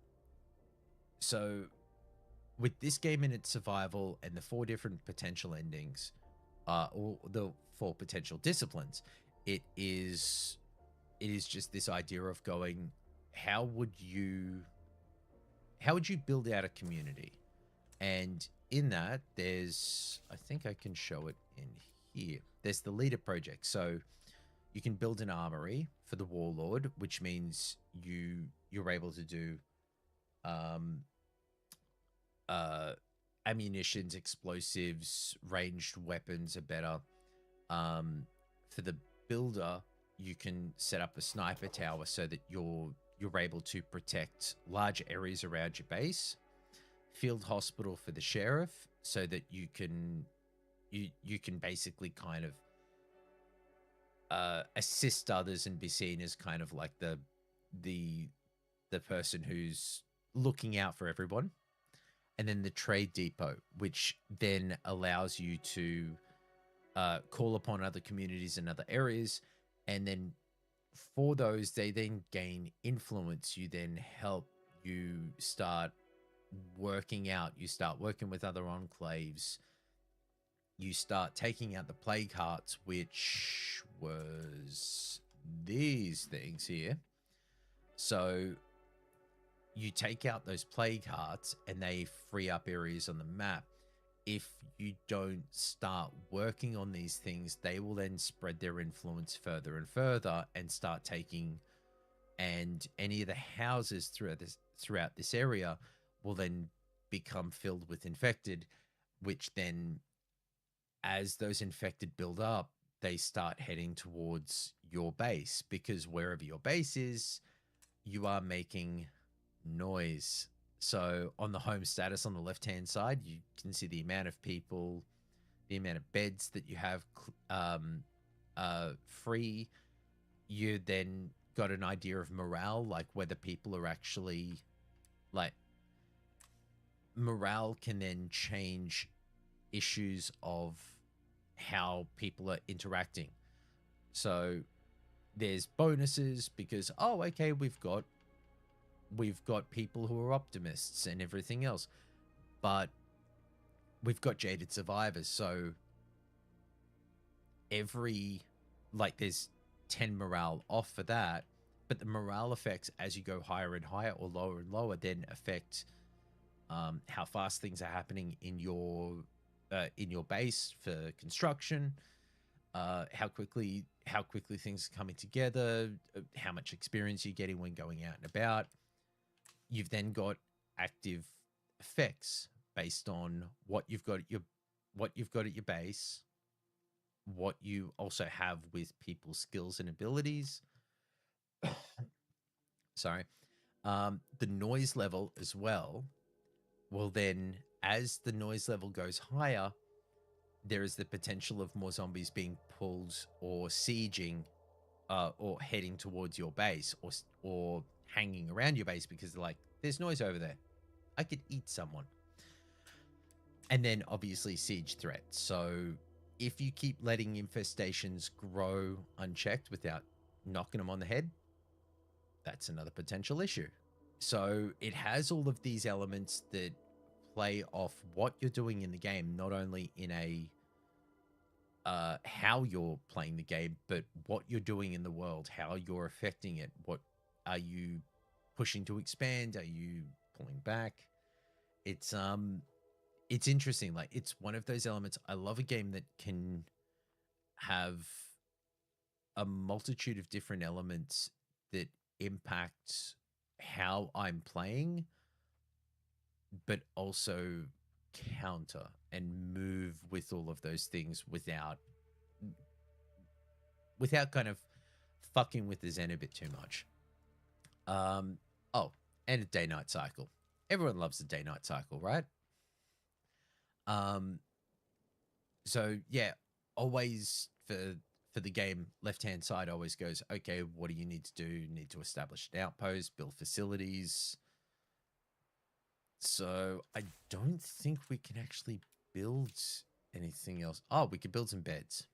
So with this game and its survival and the 4 different potential endings, or the 4 potential disciplines, it is just this idea of going, how would you build out a community? And in that, there's, I think I can show it in here. There's the leader project. So you can build an armory for the warlord, which means you're able to do ammunitions, explosives, ranged weapons are better. For the builder, you can set up a sniper tower so that you're able to protect large areas around your base. Field hospital for the sheriff, so that you can basically kind of assist others and be seen as kind of like the person who's looking out for everyone. And then the trade depot, which then allows you to call upon other communities in other areas. And then for those, they then gain influence. You then help, you start working out, you start working with other enclaves. You start taking out the plague hearts, which was these things here. So you take out those plague hearts and they free up areas on the map. If you don't start working on these things, they will then spread their influence further and further and start taking, and any of the houses throughout this area will then become filled with infected, which then, as those infected build up, they start heading towards your base, because wherever your base is, you are making noise. So on the home status on the left-hand side, you can see the amount of people, the amount of beds that you have free. You then got an idea of morale, like whether people are actually, like, morale can then change issues of how people are interacting. So there's bonuses because, oh, okay, we've got people who are optimists and everything else, but we've got jaded survivors. So there's 10 morale off for that, but the morale effects as you go higher and higher or lower and lower then affect how fast things are happening in your base for construction, how quickly things are coming together, how much experience you're getting when going out and about. You've then got active effects based on what you've got at your base, what you also have with people's skills and abilities. Sorry. The noise level as well. Well, then, as the noise level goes higher, there is the potential of more zombies being pulled or sieging or heading towards your base or hanging around your base because they're like, there's noise over there. I could eat someone. And then obviously siege threats. So if you keep letting infestations grow unchecked without knocking them on the head, that's another potential issue. So it has all of these elements that play off what you're doing in the game, not only in a how you're playing the game, but what you're doing in the world, how you're affecting it. What are you pushing to expand? Are you pulling back? It's interesting. Like, it's one of those elements. I love a game that can have a multitude of different elements that impact how I'm playing, but also counter and move with all of those things without kind of fucking with the Zen a bit too much. Oh, and a day-night cycle. Everyone loves the day-night cycle, right? So yeah, always for the game, left-hand side always goes, okay, what do you need to do? You need to establish an outpost, build facilities. So I don't think we can actually build anything else. Oh, we could build some beds.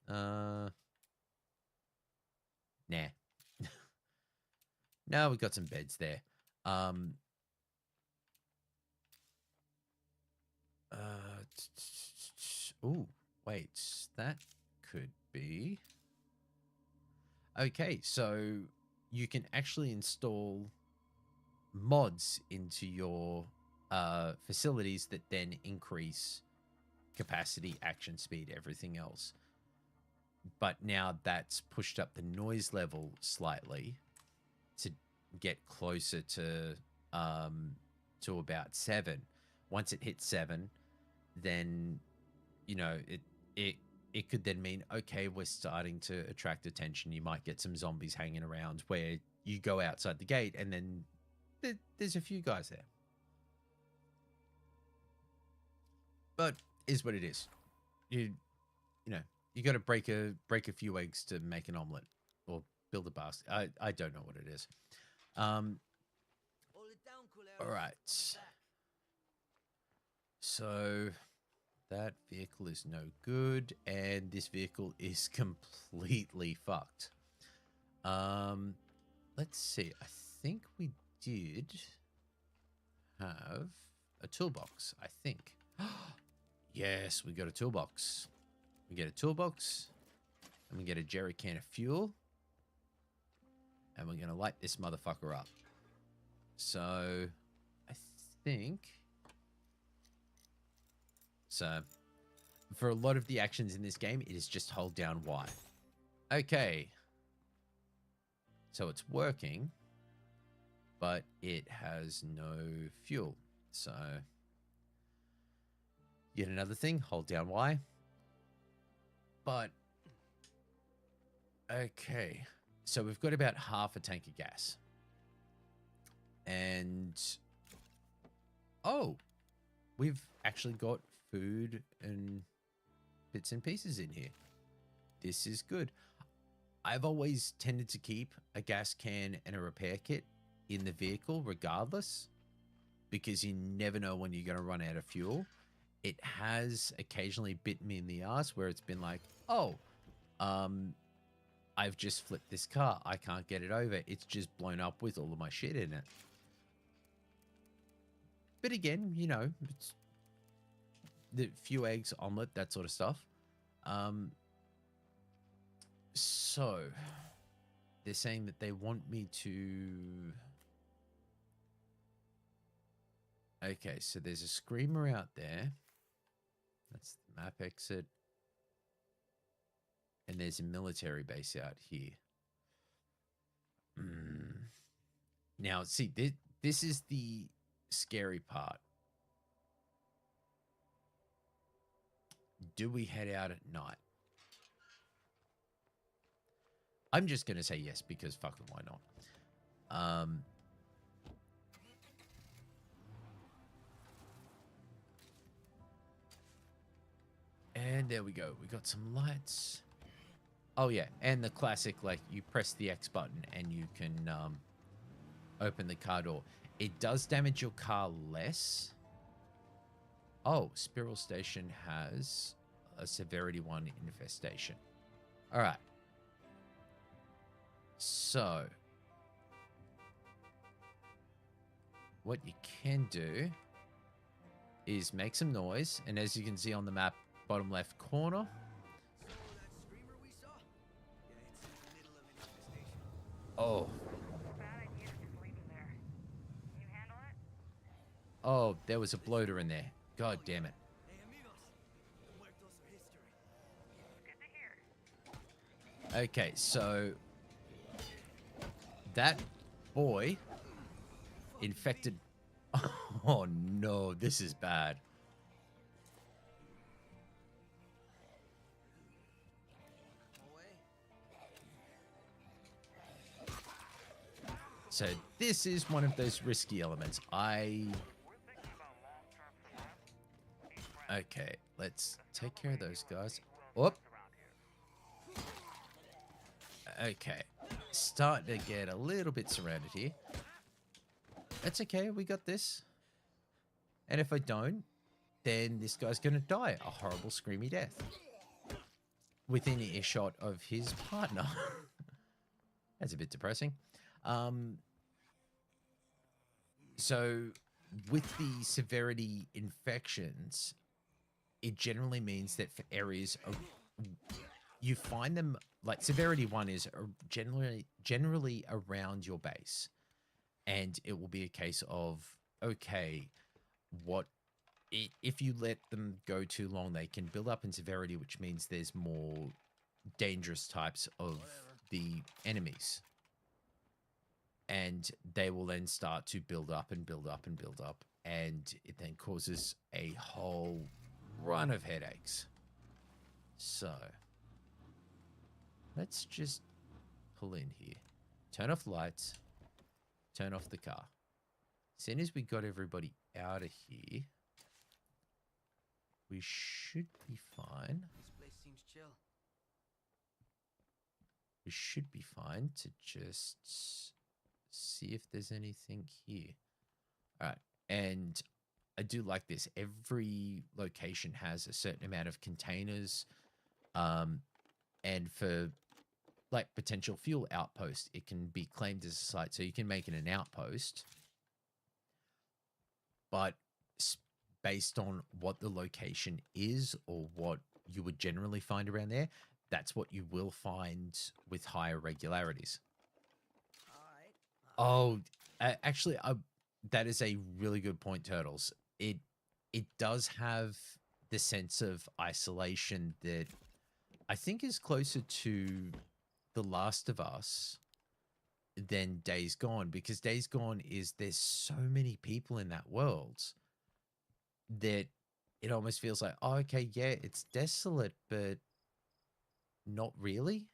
Nah. No, we got some beds there. Oh, wait, that could be. Okay, so you can actually install mods into your facilities that then increase capacity, action speed, everything else. But now that's pushed up the noise level slightly to get closer to about 7. Once it hits 7, then it could then mean, okay, we're starting to attract attention. You might get some zombies hanging around where you go outside the gate and then there's a few guys there. But is what it is. You got to break a few eggs to make an omelet or build a basket. I don't know what it is. All right. So that vehicle is no good, and this vehicle is completely fucked. Let's see. I think we did have a toolbox, I think. Yes, we got a toolbox. We get a toolbox, and we get a jerry can of fuel, and we're going to light this motherfucker up. So, I think... So, for a lot of the actions in this game, it is just hold down Y. Okay. So, it's working, but it has no fuel. So, yet another thing, hold down Y. But, okay. So, we've got about half a tank of gas. And, oh, we've actually got food and bits and pieces in here. This is good. I've always tended to keep a gas can and a repair kit in the vehicle regardless, because you never know when you're going to run out of fuel. It has occasionally bit me in the ass where it's been like, oh, I've just flipped this car. I can't get it over. It's just blown up with all of my shit in it. But again, it's the few eggs, omelet, that sort of stuff. So they're saying that they want me to... Okay, so there's a screamer out there. That's the map exit. And there's a military base out here. Now, see, this is the scary part. Do we head out at night? I'm just going to say yes, because fucking why not? And there we go. We got some lights. Oh, yeah. And the classic, like, you press the X button and you can open the car door. It does damage your car less. Oh, Spiral Station has a Severity 1 infestation. All right. So, what you can do is make some noise. And as you can see on the map, bottom left corner. Oh. Oh, there was a bloater in there. God damn it. Okay, so that boy infected. Oh no, this is bad. So this is one of those risky elements. Okay, let's take care of those guys. Whoop. Okay, starting to get a little bit surrounded here. That's okay, we got this. And if I don't, then this guy's gonna die a horrible screamy death within earshot of his partner. That's a bit depressing. So with the severity infections, it generally means that for areas of, you find them, like Severity 1 is generally around your base. And it will be a case of, okay, if you let them go too long, they can build up in severity, which means there's more dangerous types of the enemies. And they will then start to build up and build up and build up. And it then causes a whole run of headaches. So let's just pull in here. Turn off lights. Turn off the car. As soon as we got everybody out of here, we should be fine. This place seems chill. We should be fine to just see if there's anything here. All right. And I do like this. Every location has a certain amount of containers. And for like potential fuel outpost, it can be claimed as a site. So you can make it an outpost. But based on what the location is or what you would generally find around there, that's what you will find with higher regularities. Oh, actually, that is a really good point, Turtles. It does have the sense of isolation that I think is closer to The Last of Us than Days Gone, because Days Gone is there's so many people in that world that it almost feels like, oh, okay, yeah, it's desolate, but not really.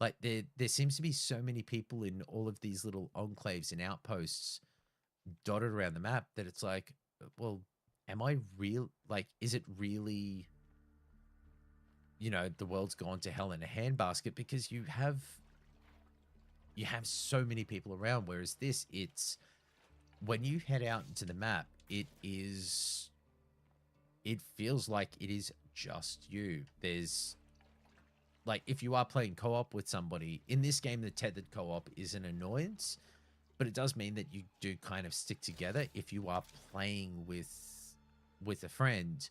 Like there seems to be so many people in all of these little enclaves and outposts dotted around the map that it's like, well, am I real? Like, is it really, you know, the world's gone to hell in a handbasket? Because you have so many people around, whereas this, it's when you head out into the map, it feels like it is just you. There's like, if you are playing co-op with somebody in this game, the tethered co-op is an annoyance, but it does mean that you do kind of stick together. If you are playing with a friend,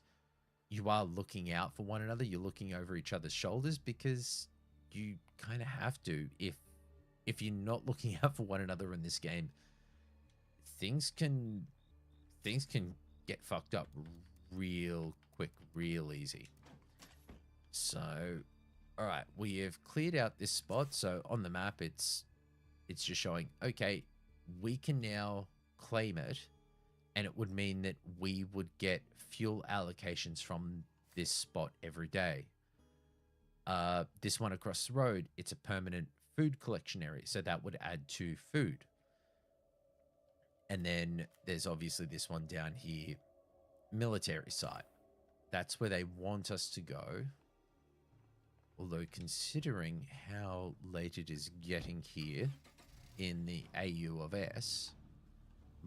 you are looking out for one another. You're looking over each other's shoulders because you kind of have to. If you're not looking out for one another in this game, things can get fucked up real quick, real easy. So, all right, we have cleared out this spot. So on the map, it's just showing, okay, we can now claim it, and it would mean that we would get fuel allocations from this spot every day. This one across the road, it's a permanent food collection area, so that would add to food. And then there's obviously this one down here, military site. That's where they want us to go. Although considering how late it is getting here in the AU of S,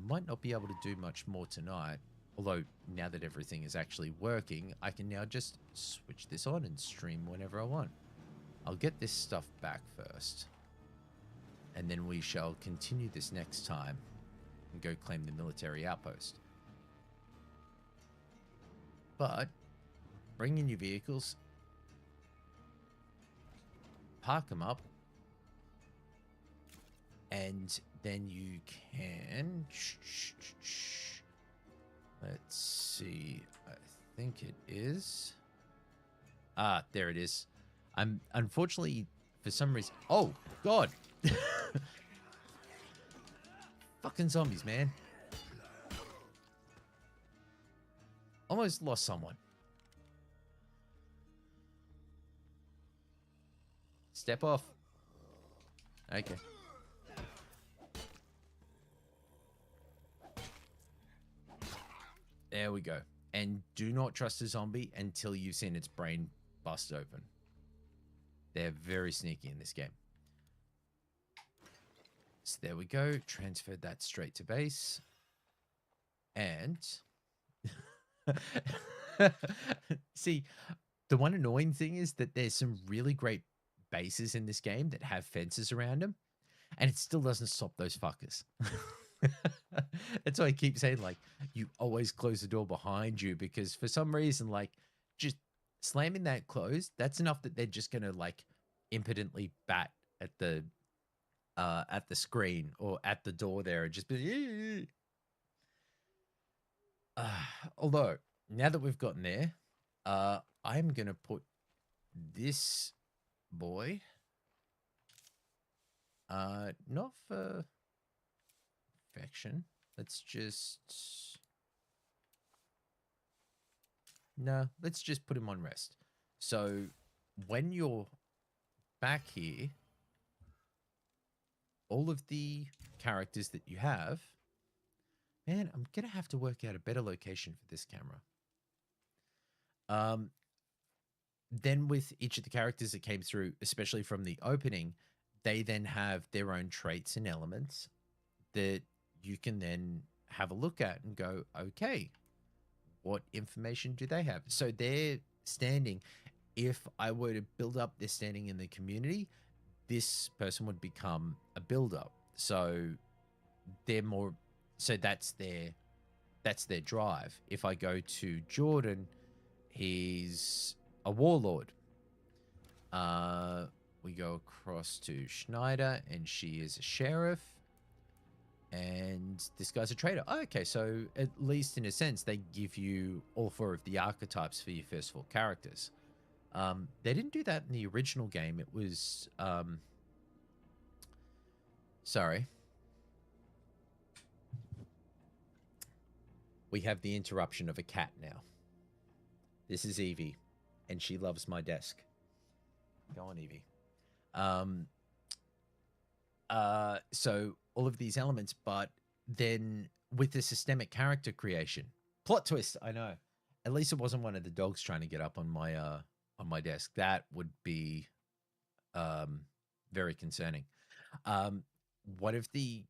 might not be able to do much more tonight. Although now that everything is actually working, I can now just switch this on and stream whenever I want. I'll get this stuff back first, and then we shall continue this next time and go claim the military outpost. But bring in your vehicles, park them up, and then you can... Let's see. I think it is... Ah, there it is. I'm unfortunately, for some reason... Oh, God! Fucking zombies, man. Almost lost someone. Step off. Okay. There we go. And do not trust a zombie until you've seen its brain bust open. They're very sneaky in this game. So there we go. Transferred that straight to base. And... See, the one annoying thing is that there's some really great bases in this game that have fences around them, and it still doesn't stop those fuckers. That's why I keep saying, like, you always close the door behind you, because for some reason, like, just slamming that closed, that's enough that they're just gonna, like, impotently bat at the screen or at the door there and just be... Although, now that we've gotten there, I'm going to put this boy, not for affection. Let's just, no, let's just put him on rest. So when you're back here, all of the characters that you have, man, I'm going to have to work out a better location for this camera. Then with each of the characters that came through, especially from the opening, they then have their own traits and elements that you can then have a look at and go, okay, what information do they have? So their standing, if I were to build up their standing in the community, this person would become a builder. So they're more, so that's their drive. If I go to Jordan, he's a warlord. We go across to Schneider, and she is a sheriff. And this guy's a trader. Oh, okay, so at least in a sense, they give you all 4 of the archetypes for your first 4 characters. They didn't do that in the original game. It was, sorry. We have the interruption of a cat now. This is Evie, and she loves my desk. Go on, Evie. So all of these elements, but then with the systemic character creation, plot twist. I know. At least it wasn't one of the dogs trying to get up on my desk. That would be very concerning. One of the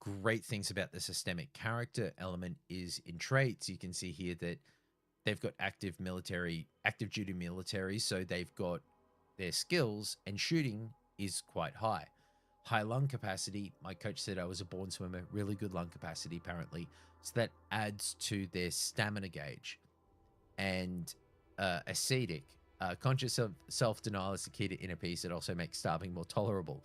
great things about the systemic character element is in traits. You can see here that they've got active duty military, so they've got their skills, and shooting is quite high. High lung capacity. My coach said I was a born swimmer, really good lung capacity apparently. So that adds to their stamina gauge. And ascetic, conscious of self-denial is the key to inner peace. It also makes starving more tolerable.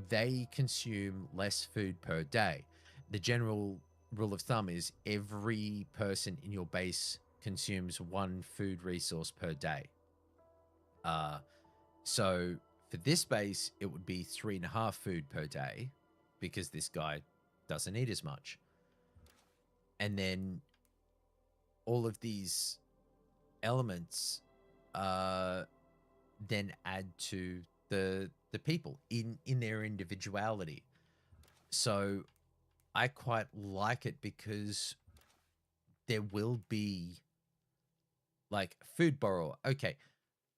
They consume less food per day. The general rule of thumb is every person in your base consumes 1 food resource per day. So for this base, it would be 3.5 food per day because this guy doesn't eat as much. And then all of these elements then add to the people in their individuality. So I quite like it because there will be like food borrower. Okay,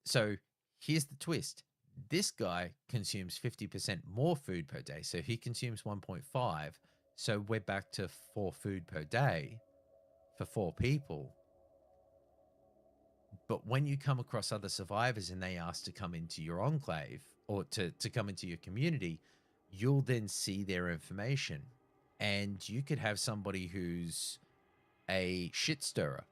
so here's the twist. This guy consumes 50% more food per day. So he consumes 1.5. So we're back to 4 food per day for 4 people. But when you come across other survivors and they ask to come into your enclave or to come into your community, you'll then see their information. And you could have somebody who's a shit stirrer.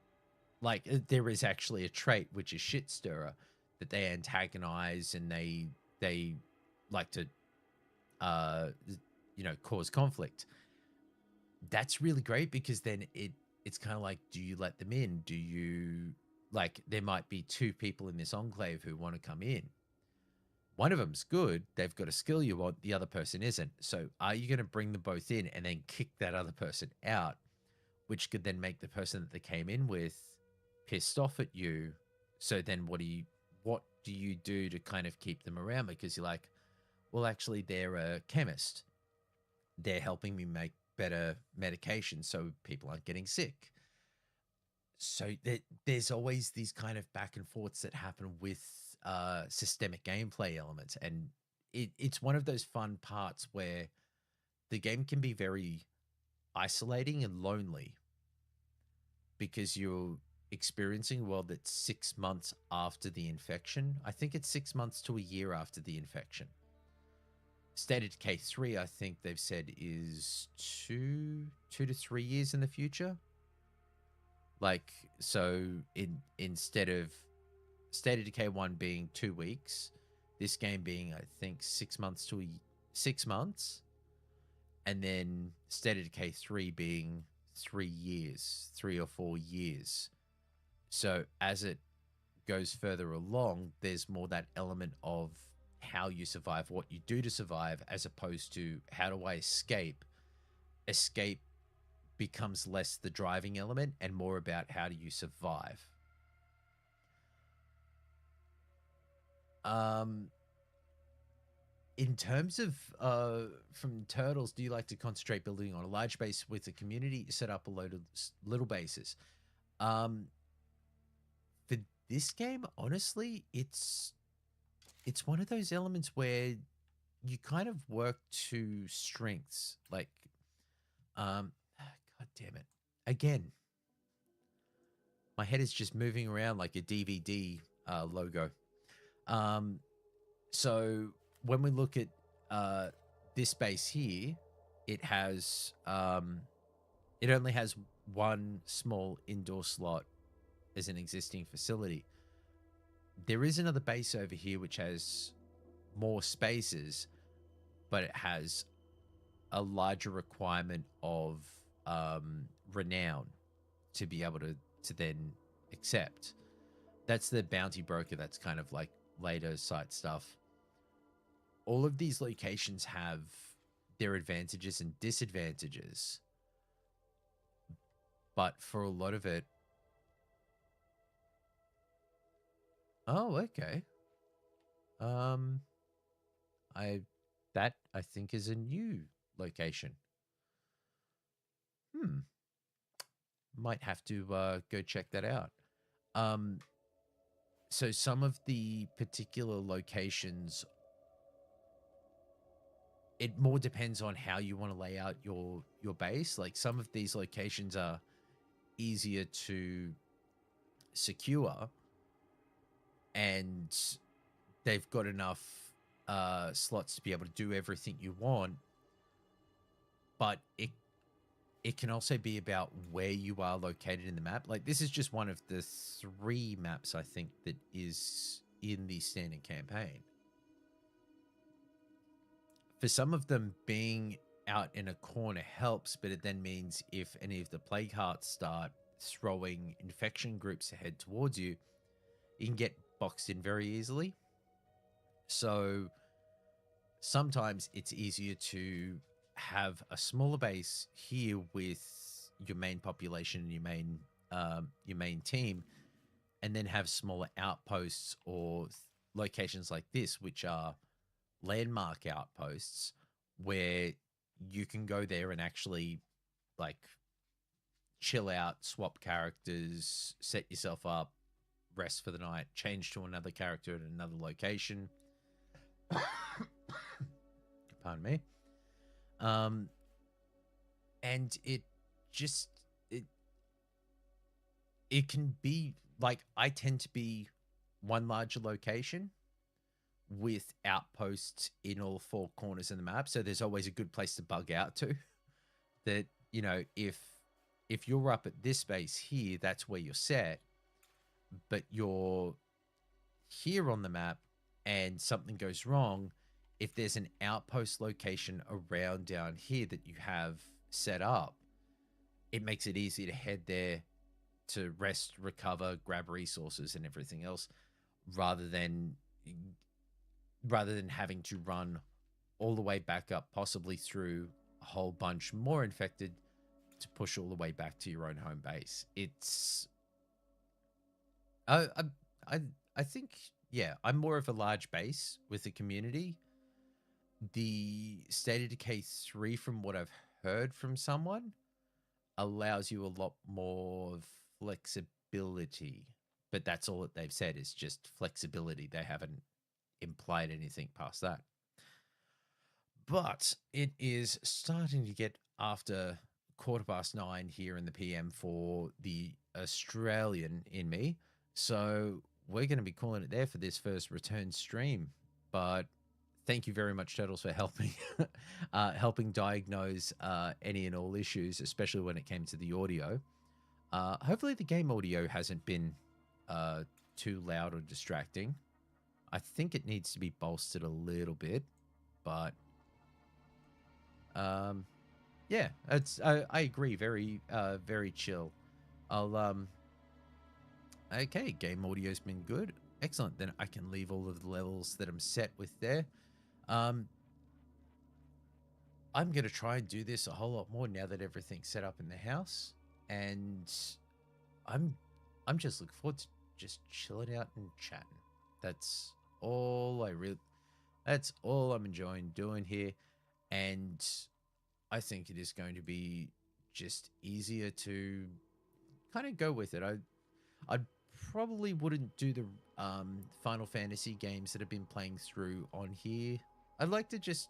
Like there is actually a trait, which is shit stirrer, that they antagonize and they like to, cause conflict. That's really great because then it's kind of like, do you let them in? Do you, like, there might be 2 people in this enclave who want to come in. One of them's good. They've got a skill you want. The other person isn't. So are you going to bring them both in and then kick that other person out, which could then make the person that they came in with pissed off at you? So then what do you do to kind of keep them around? Because you're like, well, actually, they're a chemist. They're helping me make better medication so people aren't getting sick. So there's always these kind of back and forths that happen with systemic gameplay elements. And it's one of those fun parts where the game can be very isolating and lonely because you're experiencing a world that's 6 months after the infection. I think it's 6 months to a year after the infection. State of Decay 3, I think they've said is 2 to 3 years in the future. Like, so instead of State of Decay 1 being 2 weeks, this game being, I think, 6 months to 6 months, and then State of Decay 3 being 3 years, 3 or 4 years. So as it goes further along, there's more that element of how you survive, what you do to survive, as opposed to how do I escape. Escape becomes less the driving element and more about how do you survive. In terms of from Turtles, do you like to concentrate building on a large base with a community, set up a load of little bases? For this game, honestly, it's one of those elements where you kind of work to strengths. Like, God damn it! Again, my head is just moving around like a DVD logo. So when we look at this base here, it has it only has one small indoor slot as an existing facility. There is another base over here which has more spaces, but it has a larger requirement of renown to be able to then accept. That's the bounty broker. That's kind of like later site stuff. All of these locations have their advantages and disadvantages, but for a lot of it, oh, okay. That I think is a new location. Might have to go check that out. So some of the particular locations, it more depends on how you want to lay out your base. Like some of these locations are easier to secure, and they've got enough slots to be able to do everything you want. But it can also be about where you are located in the map. Like this is just one of the 3 maps I think that is in the standard campaign. For some of them, being out in a corner helps, but it then means if any of the plague hearts start throwing infection groups ahead towards you, you can get boxed in very easily. So sometimes it's easier to have a smaller base here with your main population and your main team, and then have smaller outposts or locations like this, which are landmark outposts, where you can go there and actually like chill out, swap characters, set yourself up, rest for the night, change to another character at another location. Pardon me. And it just it can be like, I tend to be one larger location with outposts in all 4 corners of the map, so there's always a good place to bug out to. That, you know, if you're up at this base here, that's where you're set, but you're here on the map and something goes wrong, if there's an outpost location around down here that you have set up, it makes it easy to head there to rest, recover, grab resources and everything else, rather than having to run all the way back up, possibly through a whole bunch more infected, to push all the way back to your own home base. It's I think, yeah, I'm more of a large base with the community. The State of Decay 3, from what I've heard from someone, allows you a lot more flexibility, but that's all that they've said, is just flexibility. They haven't implied anything past that. But it is starting to get after 9:15 here in the PM for the Australian in me, so we're going to be calling it there for this first return stream. But thank you very much, Turtles, for helping helping diagnose any and all issues, especially when it came to the audio. Hopefully the game audio hasn't been too loud or distracting. I think it needs to be bolstered a little bit, but Yeah, I agree. Very very chill. I'll okay, game audio's been good. Excellent. Then I can leave all of the levels that I'm set with there. Um, I'm going to try and do this a whole lot more now that everything's set up in the house. And I'm just looking forward to just chilling out and chatting. That's all that's all I'm enjoying doing here. And I think it is going to be just easier to kind of go with it. I probably wouldn't do the Final Fantasy games that I've been playing through on here. I'd like to just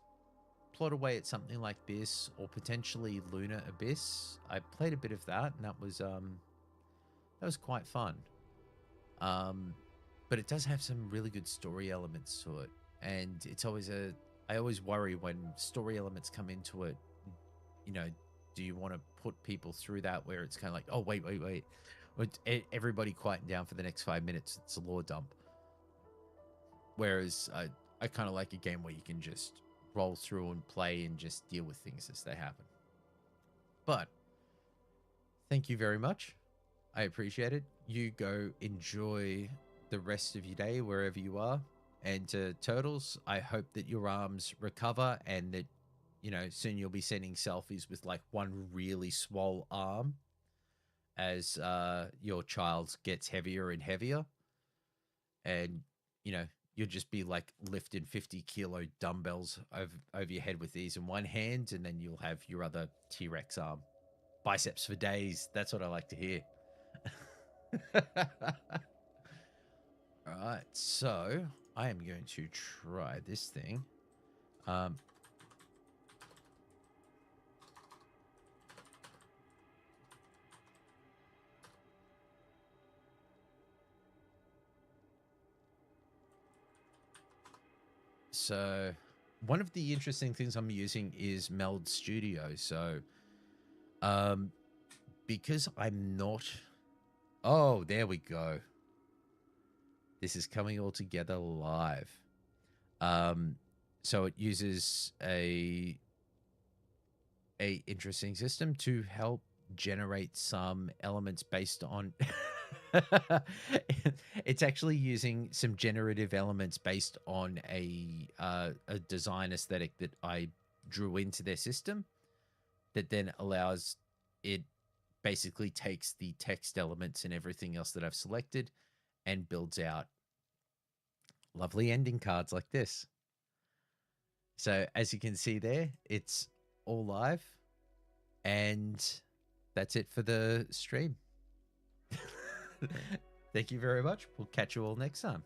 plot away at something like this, or potentially Lunar Abyss. I played a bit of that, and that was quite fun. But it does have some really good story elements to it, and it's always I always worry when story elements come into it. You know, do you want to put people through that where it's kind of like, oh wait, everybody quieten down for the next 5 minutes, it's a lore dump. Whereas I kind of like a game where you can just roll through and play and just deal with things as they happen. But thank you very much. I appreciate it. You go enjoy the rest of your day wherever you are. And Turtles, I hope that your arms recover and that, you know, soon you'll be sending selfies with like one really swole arm as your child gets heavier and heavier. And, you know, you'll just be like lifting 50-kilo dumbbells over your head with these in one hand, and then you'll have your other T-Rex arm. Biceps for days. That's what I like to hear. All right, so I am going to try this thing. So one of the interesting things I'm using is Meld Studio. So because I'm not... Oh, there we go. This is coming all together live. So it uses a interesting system to help generate some elements based on... It's actually using some generative elements based on a design aesthetic that I drew into their system that then allows it basically takes the text elements and everything else that I've selected and builds out lovely ending cards like this. So as you can see there, it's all live, and that's it for the stream. Thank you very much. We'll catch you all next time.